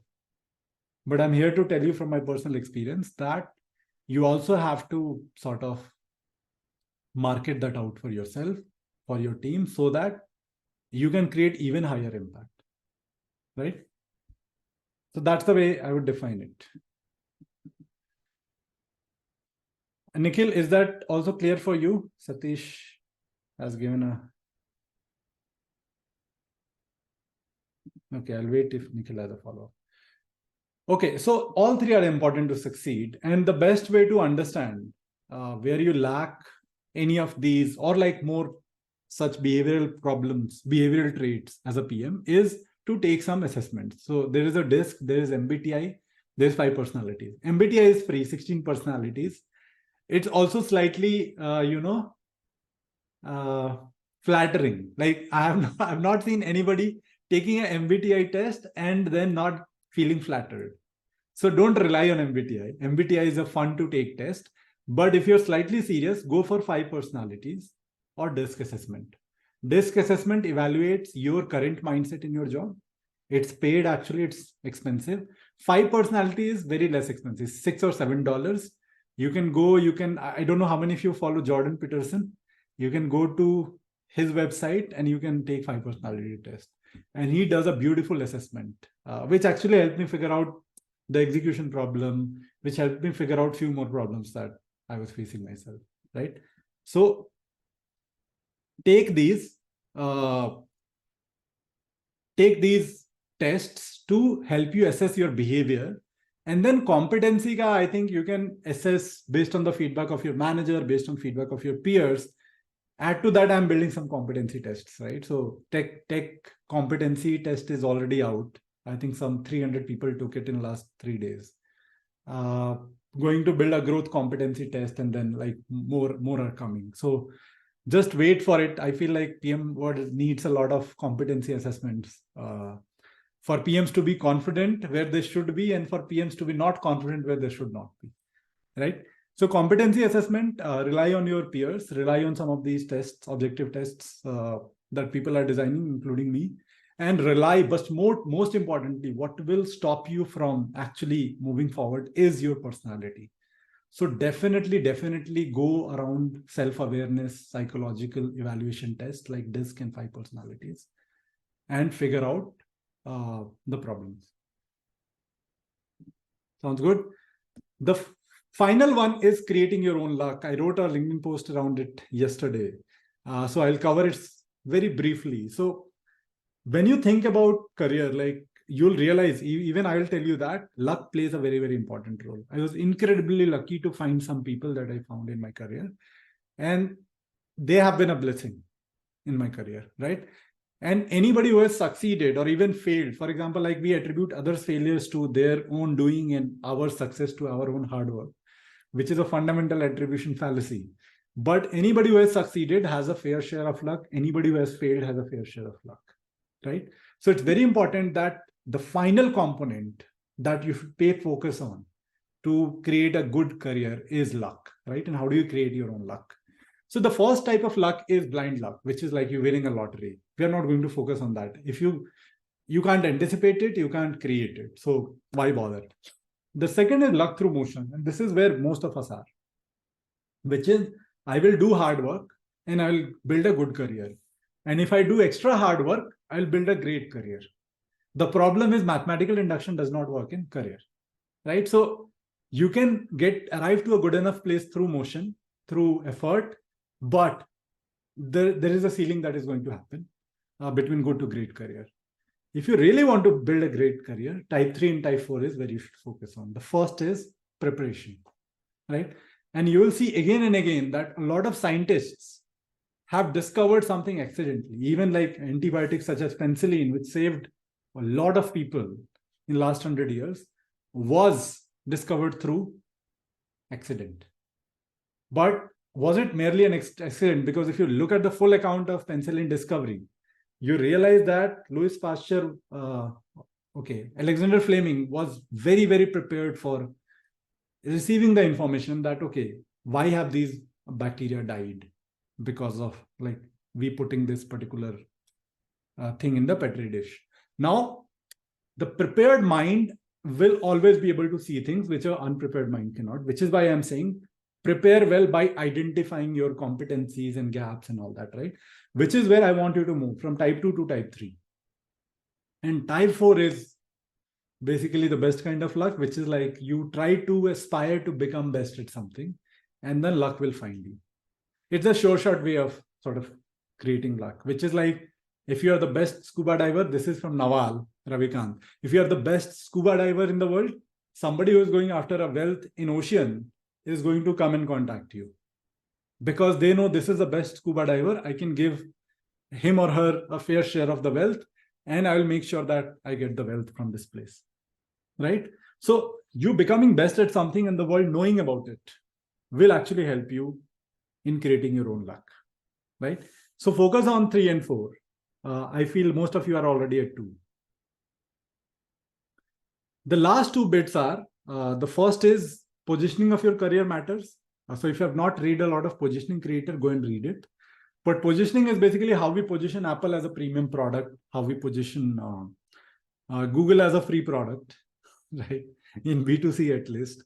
But I'm here to tell you from my personal experience that you also have to sort of market that out for yourself, for your team, so that you can create even higher impact, right? So that's the way I would define it. Nikhil, is that also clear for you? Satish has given a... Okay, I'll wait if Nikhil has a follow-up. Okay, so all three are important to succeed. And the best way to understand where you lack any of these, or like more such behavioral problems, behavioral traits as a PM, is to take some assessments. So there is a disc, there is MBTI, there's 5 personalities. MBTI is free, 16 personalities. It's also slightly, flattering. Like I've not seen anybody taking an MBTI test and then not feeling flattered. So don't rely on MBTI. MBTI is a fun to take test, but if you're slightly serious, go for 5 personalities or DISC assessment. DISC assessment evaluates your current mindset in your job. It's paid, actually, it's expensive. 5 personality is very less expensive, $6 or $7. You can go, I don't know how many of you follow Jordan Peterson. You can go to his website and you can take 5 personality test. And he does a beautiful assessment, which actually helped me figure out the execution problem, which helped me figure out few more problems that I was facing myself, right? So take these tests to help you assess your behavior. And then competency ka, I think you can assess based on the feedback of your manager, based on feedback of your peers. Add to that, I'm building some competency tests, right? So tech competency test is already out. I think some 300 people took it in the last 3 days. Going to build a growth competency test, and then like more are coming. So just wait for it. I feel like PM World needs a lot of competency assessments for PMs to be confident where they should be, and for PMs to be not confident where they should not be, right? So competency assessment, rely on your peers, rely on some of these tests, objective tests that people are designing, including me, and rely, but most importantly, what will stop you from actually moving forward is your personality. So definitely go around self-awareness, psychological evaluation tests like DISC and 5 personalities, and figure out the problems. Sounds good? The final one is creating your own luck. I wrote a LinkedIn post around it yesterday. So I'll cover it very briefly. So when you think about career, like you'll realize, even I will tell you that luck plays a very important role. I was incredibly lucky to find some people that I found in my career, and they have been a blessing in my career, right? And anybody who has succeeded or even failed, for example, like we attribute others' failures to their own doing and our success to our own hard work, which is a fundamental attribution fallacy. But anybody who has succeeded has a fair share of luck. Anybody who has failed has a fair share of luck, right? So it's very important that the final component that you should pay focus on to create a good career is luck, right? And how do you create your own luck? So the first type of luck is blind luck, which is like you winning a lottery. We are not going to focus on that. If you can't anticipate it, you can't create it. So why bother? The second is luck through motion. And this is where most of us are, which is I will do hard work and I will build a good career. And if I do extra hard work, I'll build a great career. The problem is mathematical induction does not work in career, right? So you can arrive to a good enough place through motion, through effort, but there is a ceiling that is going to happen between good to great career. If you really want to build a great career, type 3 and type 4 is where you should focus on. The first is preparation, right? And you will see again and again that a lot of scientists have discovered something accidentally, even like antibiotics such as penicillin, which saved a lot of people in the last 100 years, was discovered through accident. But was it merely an accident? Because if you look at the full account of penicillin discovery, you realize that Louis Pasteur, Alexander Fleming was very prepared for receiving the information that, okay, why have these bacteria died? Because of like we putting this particular thing in the Petri dish. Now, the prepared mind will always be able to see things which an unprepared mind cannot, which is why I'm saying prepare well by identifying your competencies and gaps and all that, right? Which is where I want you to move from type 2 to type 3. And type 4 is basically the best kind of luck, which is like you try to aspire to become best at something, and then luck will find you. It's a sure shot way of sort of creating luck, which is like if you are the best scuba diver, this is from Nawal Ravikant. If you are the best scuba diver in the world, somebody who is going after a wealth in ocean is going to come and contact you because they know this is the best scuba diver. I can give him or her a fair share of the wealth, and I will make sure that I get the wealth from this place, right? So you becoming best at something and the world knowing about it will actually help you in creating your own luck, right? So focus on 3 and 4. I feel most of you are already at 2. The last 2 bits are, the first is positioning of your career matters. So if you have not read a lot of Positioning Creator, go and read it. But positioning is basically how we position Apple as a premium product, how we position Google as a free product, right? In B2C at least.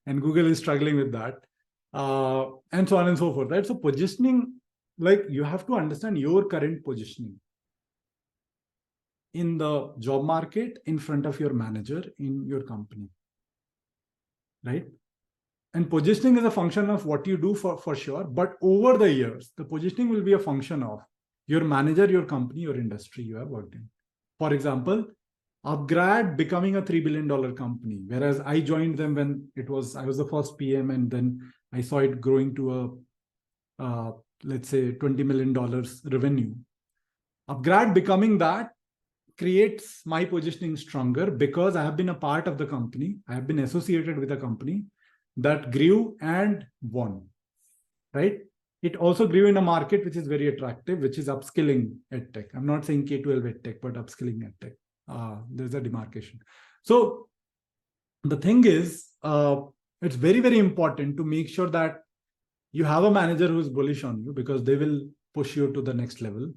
And Google is struggling with that. And so on and so forth, right? So positioning, like you have to understand your current positioning in the job market, in front of your manager, in your company, right? And positioning is a function of what you do for sure. But over the years, the positioning will be a function of your manager, your company, your industry you have worked in. For example, Upgrad becoming a $3 billion company, whereas I joined them when I was the first PM, and then I saw it growing to a, let's say, $20 million revenue. Upgrad becoming that creates my positioning stronger because I have been a part of the company. I have been associated with a company that grew and won, right? It also grew in a market which is very attractive, which is upskilling edtech. I'm not saying K-12 edtech, but upskilling edtech. There's a demarcation. So the thing is, it's very, very important to make sure that you have a manager who is bullish on you, because they will push you to the next level.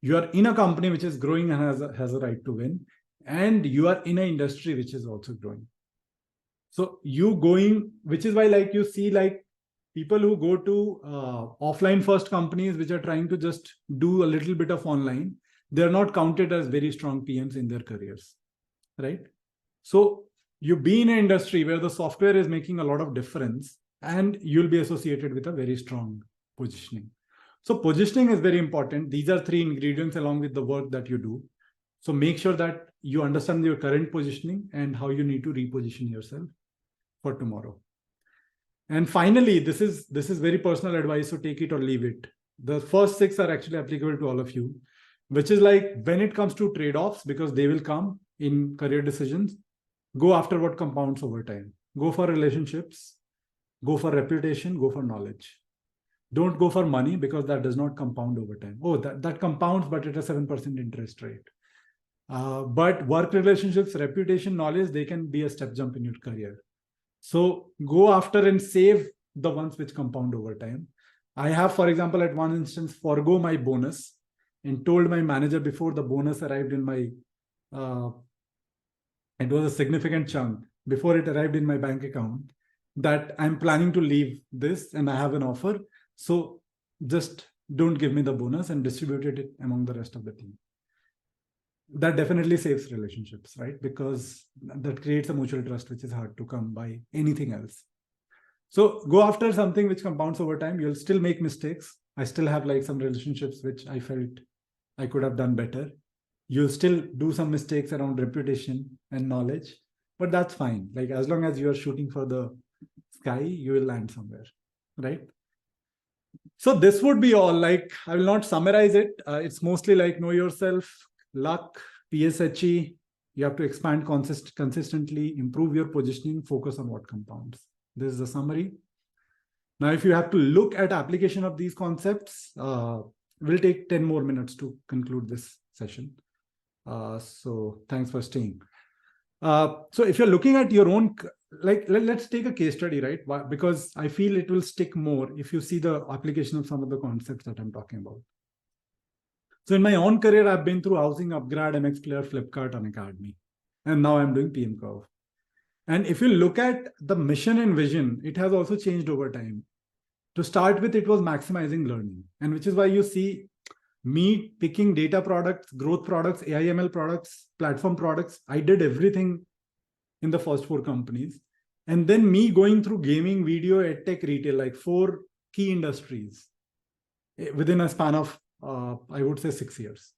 You are in a company which is growing and has a right to win, and you are in an industry which is also growing. So you going, which is why, like, you see, like, people who go to offline first companies which are trying to just do a little bit of online, they're not counted as very strong PMs in their careers, right? So you be in an industry where the software is making a lot of difference, and you'll be associated with a very strong positioning. So positioning is very important. These are 3 ingredients along with the work that you do. So make sure that you understand your current positioning and how you need to reposition yourself for tomorrow. And finally, this is very personal advice, so take it or leave it. The first 6 are actually applicable to all of you, which is like, when it comes to trade-offs, because they will come in career decisions, go after what compounds over time. Go for relationships, go for reputation, go for knowledge. Don't go for money, because that does not compound over time. Oh, that compounds, but at a 7% interest rate. But work relationships, reputation, knowledge, they can be a step jump in your career. So go after and save the ones which compound over time. I have, for example, at one instance, forego my bonus and told my manager before the bonus arrived in my, it was a significant chunk, before it arrived in my bank account, that I'm planning to leave this and I have an offer. So just don't give me the bonus, and distribute it among the rest of the team. That definitely saves relationships, right? Because that creates a mutual trust, which is hard to come by anything else. So go after something which compounds over time. You'll still make mistakes. I still have like some relationships which I felt I could have done better. You'll still do some mistakes around reputation and knowledge, but that's fine. Like, as long as you are shooting for the sky, you will land somewhere, right? So this would be all. Like, I will not summarize it. It's mostly like, know yourself, luck, PSHE. You have to expand consistently, improve your positioning, focus on what compounds. This is the summary. Now, if you have to look at application of these concepts, we'll take 10 more minutes to conclude this session. So thanks for staying. So if you're looking at your own, like, let's take a case study, right? Because I feel it will stick more if you see the application of some of the concepts that I'm talking about. So in my own career, I've been through Housing, Upgrad, MX Player, Flipkart, and Academy. And now I'm doing PM Curve. And if you look at the mission and vision, it has also changed over time. To start with, it was maximizing learning. And which is why you see me picking data products, growth products, AI/ML products, platform products. I did everything in the first 4 companies. And then me going through gaming, video, edtech, retail, like 4 key industries within a span of, I would say, 6 years.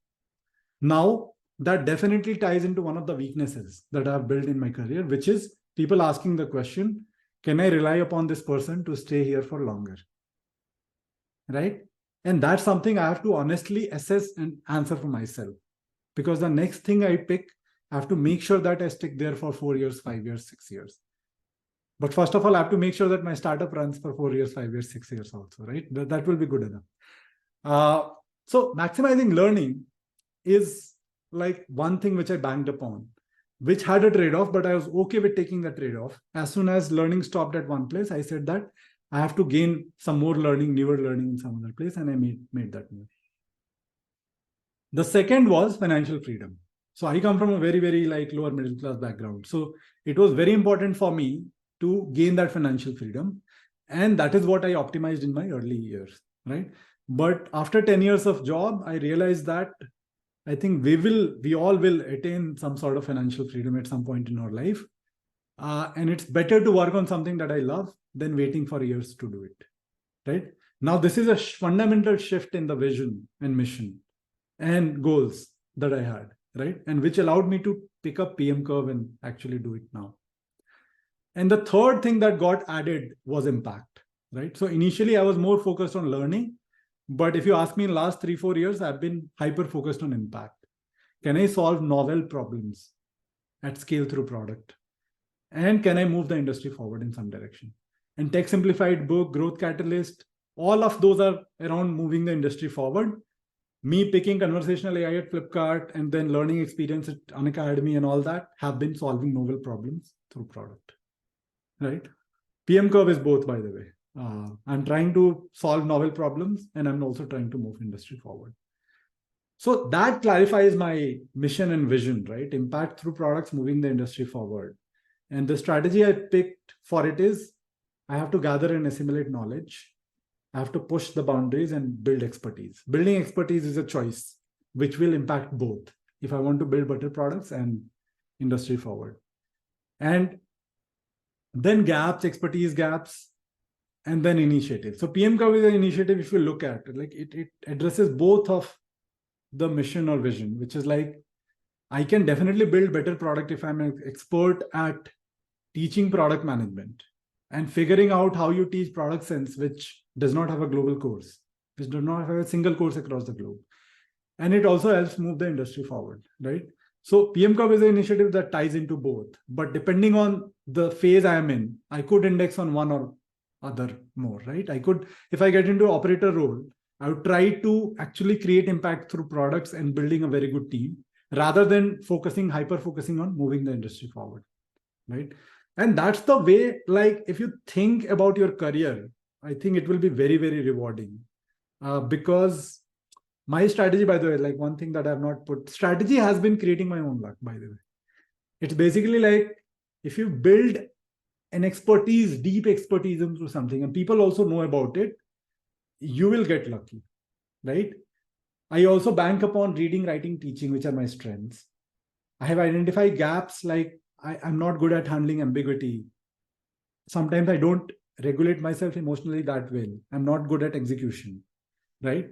Now, that definitely ties into one of the weaknesses that I've built in my career, which is people asking the question, can I rely upon this person to stay here for longer? Right? And that's something I have to honestly assess and answer for myself. Because the next thing I pick, I have to make sure that I stick there for 4 years, 5 years, 6 years. But first of all, I have to make sure that my startup runs for 4 years, 5 years, 6 years also, right? That will be good enough. So maximizing learning is like one thing which I banged upon, which had a trade-off, but I was okay with taking the trade-off. As soon as learning stopped at one place, I said that I have to gain some more learning, newer learning in some other place, and I made that move. The second was financial freedom. So I come from a very, very like lower middle class background. So it was very important for me to gain that financial freedom. And that is what I optimized in my early years, right? But after 10 years of job, I realized that I think we all will attain some sort of financial freedom at some point in our life. And it's better to work on something that I love than waiting for years to do it, right? Now, this is a fundamental shift in the vision and mission and goals that I had, right? And which allowed me to pick up PM Curve and actually do it now. And the third thing that got added was impact, right? So initially I was more focused on learning, but if you ask me in the last 3-4 years, I've been hyper focused on impact. Can I solve novel problems at scale through product? And can I move the industry forward in some direction? And Tech Simplified book, Growth Catalyst, all of those are around moving the industry forward. Me picking conversational AI at Flipkart and then learning experience at Unacademy and all that have been solving novel problems through product, right? PM Curve is both, by the way. I'm trying to solve novel problems and I'm also trying to move industry forward. So that clarifies my mission and vision, right? Impact through products, moving the industry forward. And the strategy I picked for it is I have to gather and assimilate knowledge. I have to push the boundaries and build expertise. Building expertise is a choice which will impact both if I want to build better products and industry forward. And then gaps, expertise gaps, and then initiative. So PM Curve is an initiative, if you look at it, like it addresses both of the mission or vision, which is like, I can definitely build better product if I'm an expert at teaching product management and figuring out how you teach product sense, which does not have a global course, which does not have a single course across the globe. And it also helps move the industry forward, right? So PM Curve is an initiative that ties into both, but depending on the phase I am in, I could index on one or other more, right? I could, if I get into operator role, I would try to actually create impact through products and building a very good team rather than hyper focusing on moving the industry forward, right? And that's the way, like, if you think about your career, I think it will be very, very rewarding because my strategy, by the way, like one thing that I've not put, strategy has been creating my own luck, by the way. It's basically like if you build an expertise, deep expertise into something, and people also know about it, you will get lucky, right? I also bank upon reading, writing, teaching, which are my strengths. I have identified gaps, like I'm not good at handling ambiguity. Sometimes I don't regulate myself emotionally that well. I'm not good at execution, right?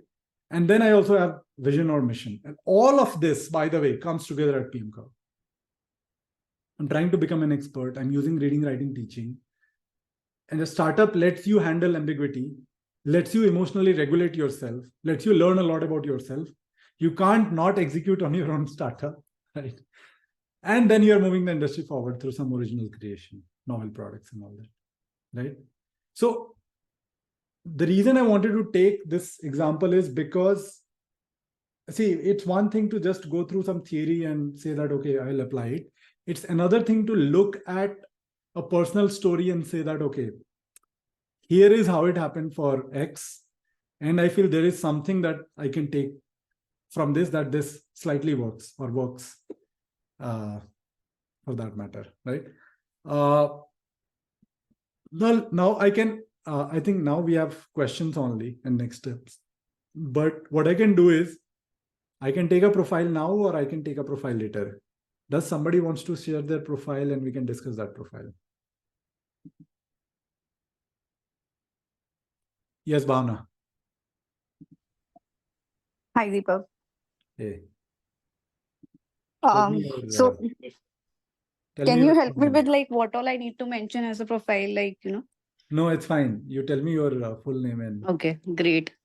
And then I also have vision or mission. And all of this, by the way, comes together at PM Curve. I'm trying to become an expert. I'm using reading, writing, teaching. And a startup lets you handle ambiguity, lets you emotionally regulate yourself, lets you learn a lot about yourself. You can't not execute on your own startup, right? And then you're moving the industry forward through some original creation, novel products and all that, right? So the reason I wanted to take this example is because, see, it's one thing to just go through some theory and say that, okay, I'll apply it. It's another thing to look at a personal story and say that, okay, here is how it happened for X. And I feel there is something that I can take from this, that this slightly works or works for that matter, right? Well, now I can, I think now we have questions only and next steps. But what I can do is, I can take a profile now or I can take a profile later. Does somebody wants to share their profile and we can discuss that profile? Yes, Bhavna. Hi, Deepak. Hey. So tell can me you your help full me name. with like what all I need to mention as a profile, like, No, it's fine. You tell me your full name and Okay, great.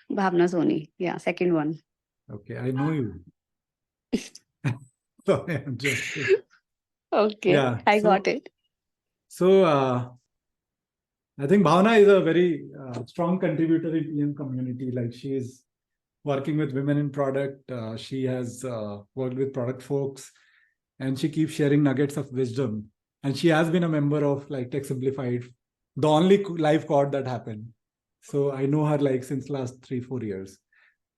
Bhavna Soni. Yeah, second one. okay, I know you. Sorry, I'm joking. Okay, Yeah. I got it. So I think Bhavna is a very strong contributor in PM community. Like she is working with women in product. She has worked with product folks, and she keeps sharing nuggets of wisdom. And she has been a member of like Tech Simplified, the only live cohort that happened. So I know her like since last 3-4 years.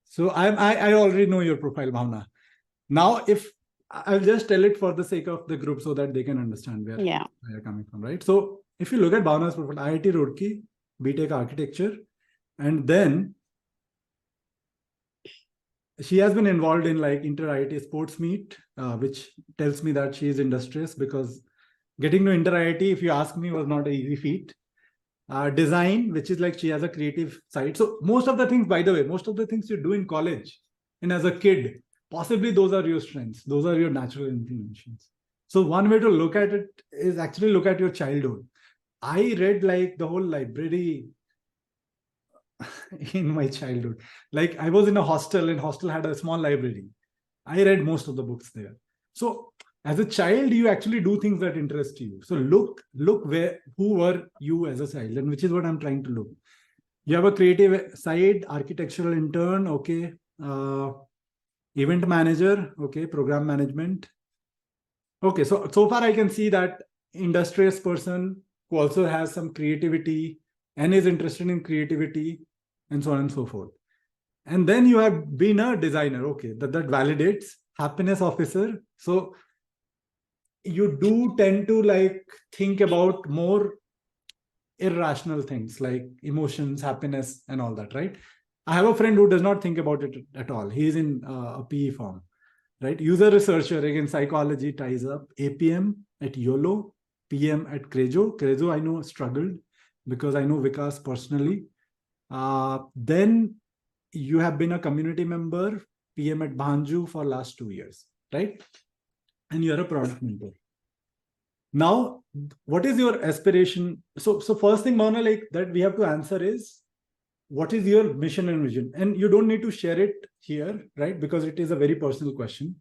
So I already know your profile, Bhavna. Now, if I'll just tell it for the sake of the group so that they can understand where Yeah. you're coming from, right? So if you look at Bhavna's profile, IIT Roorkee, BTech Architecture, and then she has been involved in like inter-IIT sports meet, which tells me that she is industrious because getting to inter-IIT, if you ask me, was not an easy feat. Design, which is like she has a creative side. So most of the things, by the way, most of the things you do in college and as a kid, possibly those are your strengths. Those are your natural inclinations. So one way to look at it is actually look at your childhood. I read like the whole library in my childhood. Like I was in a hostel and hostel had a small library. I read most of the books there. So as a child, you actually do things that interest you. So look where, who were you as a child, and which is what I'm trying to look. You have a creative side, architectural intern, okay. Event manager, okay. Program management. Okay, so far I can see that industrious person who also has some creativity and is interested in creativity and so on and so forth. And then you have been a designer, okay, that validates. Happiness officer. So you do tend to like think about more irrational things like emotions, happiness, and all that, right? I have a friend who does not think about it at all. He is in a PE firm, right? User researcher, again, psychology ties up. APM at YOLO, PM at Crejo. Crejo, I know, struggled because I know Vikas personally. Then you have been a community member, PM at Bhanju for last 2 years, right? And you're a product mentor. Now, what is your aspiration? So first thing, Mona, like that we have to answer is what is your mission and vision? And you don't need to share it here, right? Because it is a very personal question.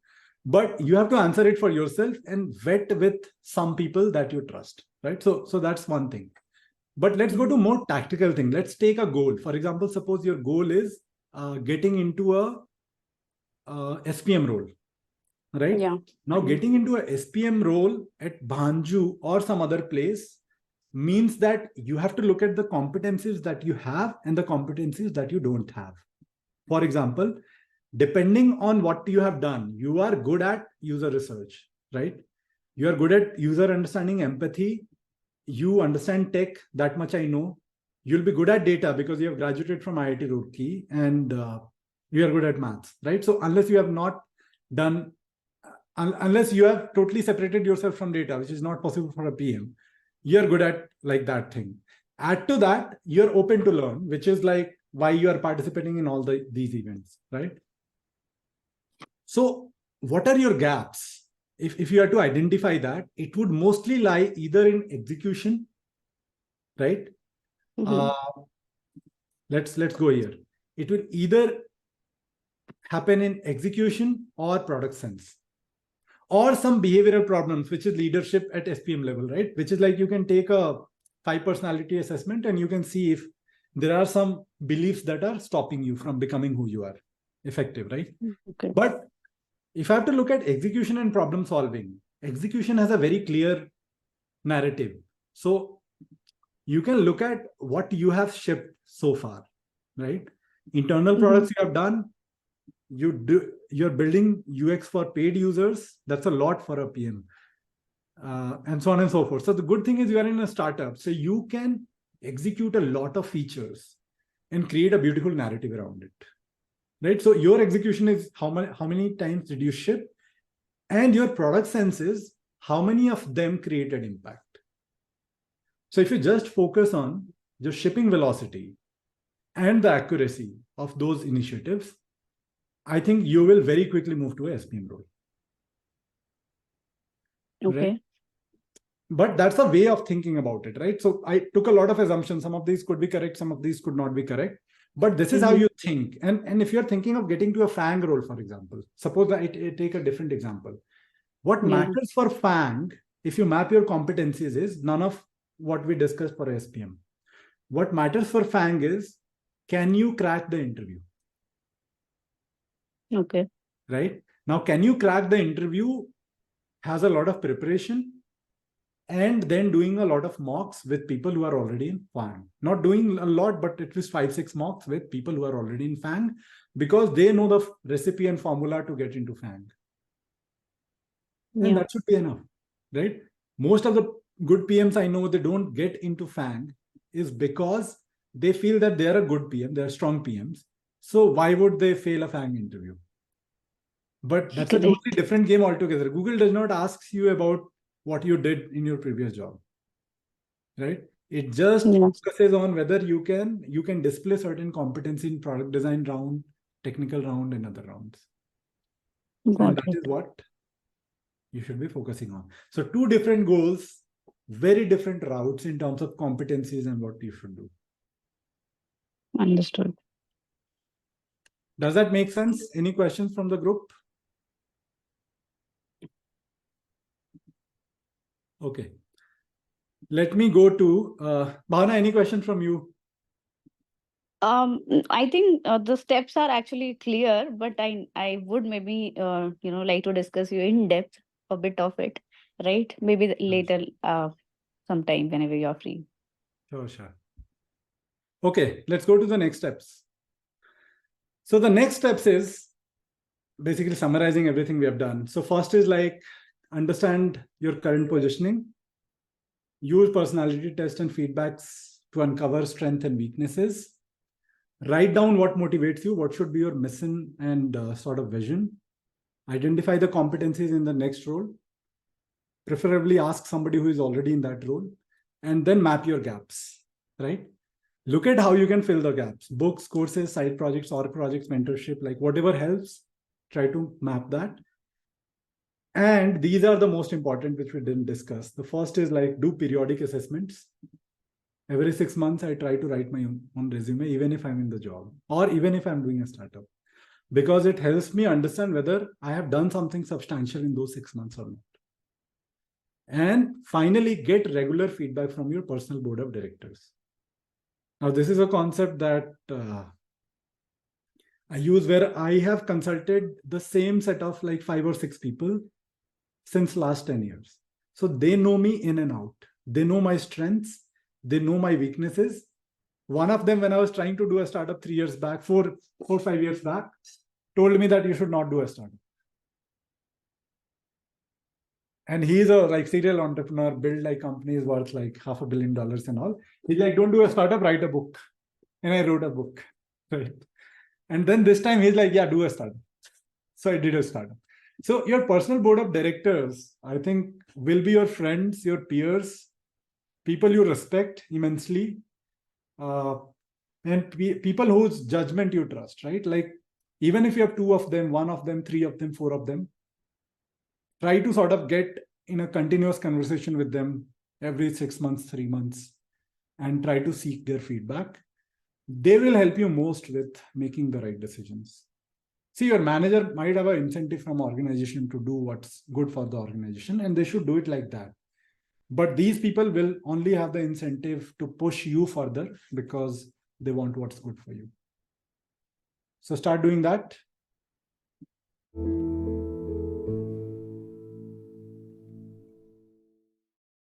But you have to answer it for yourself and vet with some people that you trust, right? So that's one thing. But let's go to more tactical thing. Let's take a goal. For example, suppose your goal is getting into a SPM role, right? Yeah. Now, getting into a SPM role at Bhanju or some other place means that you have to look at the competencies that you have and the competencies that you don't have. For example, depending on what you have done, you are good at user research, right? You are good at user understanding, empathy. You understand tech, that much I know. You'll be good at data because you have graduated from IIT Roorkee and you are good at maths, right? So unless you have not done, unless you have totally separated yourself from data, which is not possible for a PM, you're good at like that thing. Add to that, you're open to learn, which is like why you are participating in all these events, right? So what are your gaps? If you are to identify that, it would mostly lie either in execution, right? Mhm. Let's go here. It will either happen in execution or product sense, or some behavioral problems, which is leadership at SPM level, right? Which is like you can take a 5 personality assessment and you can see if there are some beliefs that are stopping you from becoming who you are effective, right? Okay. But if I have to look at execution and problem solving, execution has a very clear narrative. So you can look at what you have shipped so far, right? Internal products you have done, you're building UX for paid users. That's a lot for a PM, and so on and so forth. So the good thing is you are in a startup, so you can execute a lot of features and create a beautiful narrative around it, right? So your execution is how many times did you ship, and your product sense is how many of them created impact. So if you just focus on just shipping velocity and the accuracy of those initiatives, I think you will very quickly move to a SPM role. Right? Okay. But that's a way of thinking about it, right? So I took a lot of assumptions. Some of these could be correct, some of these could not be correct. But this is how you think. And if you're thinking of getting to a FANG role, for example, suppose I take a different example. What Yeah. matters for FANG, if you map your competencies, is none of what we discussed for SPM. What matters for FANG is, can you crack the interview? Okay. Right? Now, can you crack the interview has a lot of preparation and then doing a lot of mocks with people who are already in FANG. Not doing a lot, but at least 5-6 mocks with people who are already in FANG because they know the recipe and formula to get into FANG. And Yeah. that should be enough, right? Most of the good PMs I know, they don't get into FANG is because they feel that they are a good PM, they are strong PMs. So why would they fail a FANG interview? But that's a totally Correct. different game altogether. Google does not ask you about what you did in your previous job, right? It just Yes. focuses on whether you can display certain competency in product design round, technical round, and other rounds. And Got that it. is what you should be focusing on. So two different goals, very different routes in terms of competencies and what you should do. Understood. Does that make sense? Any questions from the group? Okay. Let me go to Bhavana. Any questions from you? I think the steps are actually clear, but I would maybe like to discuss you in depth a bit of it, right? Maybe later, sometime whenever you're free. Sure. Okay, let's go to the next steps. So the next steps is basically summarizing everything we have done. So first is like understand your current positioning, use personality test and feedbacks to uncover strength and weaknesses, write down what motivates you, what should be your mission and sort of vision, identify the competencies in the next role, preferably ask somebody who is already in that role, and then map your gaps, right? Look at how you can fill the gaps: books, courses, side projects, org projects, mentorship, like whatever helps, try to map that. And these are the most important, which we didn't discuss. The first is like do periodic assessments. Every 6 months, I try to write my own resume, even if I'm in the job or even if I'm doing a startup, because it helps me understand whether I have done something substantial in those 6 months or not. And finally, get regular feedback from your personal board of directors. Now, this is a concept that I use where I have consulted the same set of like 5 or 6 people since last 10 years. So they know me in and out. They know my strengths. They know my weaknesses. One of them, when I was trying to do a startup 3 years back, 5 years back, told me that you should not do a startup. And he's a like serial entrepreneur, build like companies worth like $500 million and all. He's like, don't do a startup, write a book. And I wrote a book, right? And then this time he's like, yeah, do a startup. So I did a startup. So your personal board of directors, I think, will be your friends, your peers, people you respect immensely, and people whose judgment you trust, right? Like, even if you have 2 of them, 1 of them, 3 of them, 4 of them, try to sort of get in a continuous conversation with them every 6 months, 3 months, and try to seek their feedback. They will help you most with making the right decisions. See, your manager might have an incentive from organization to do what's good for the organization, and they should do it like that. But these people will only have the incentive to push you further because they want what's good for you. So start doing that.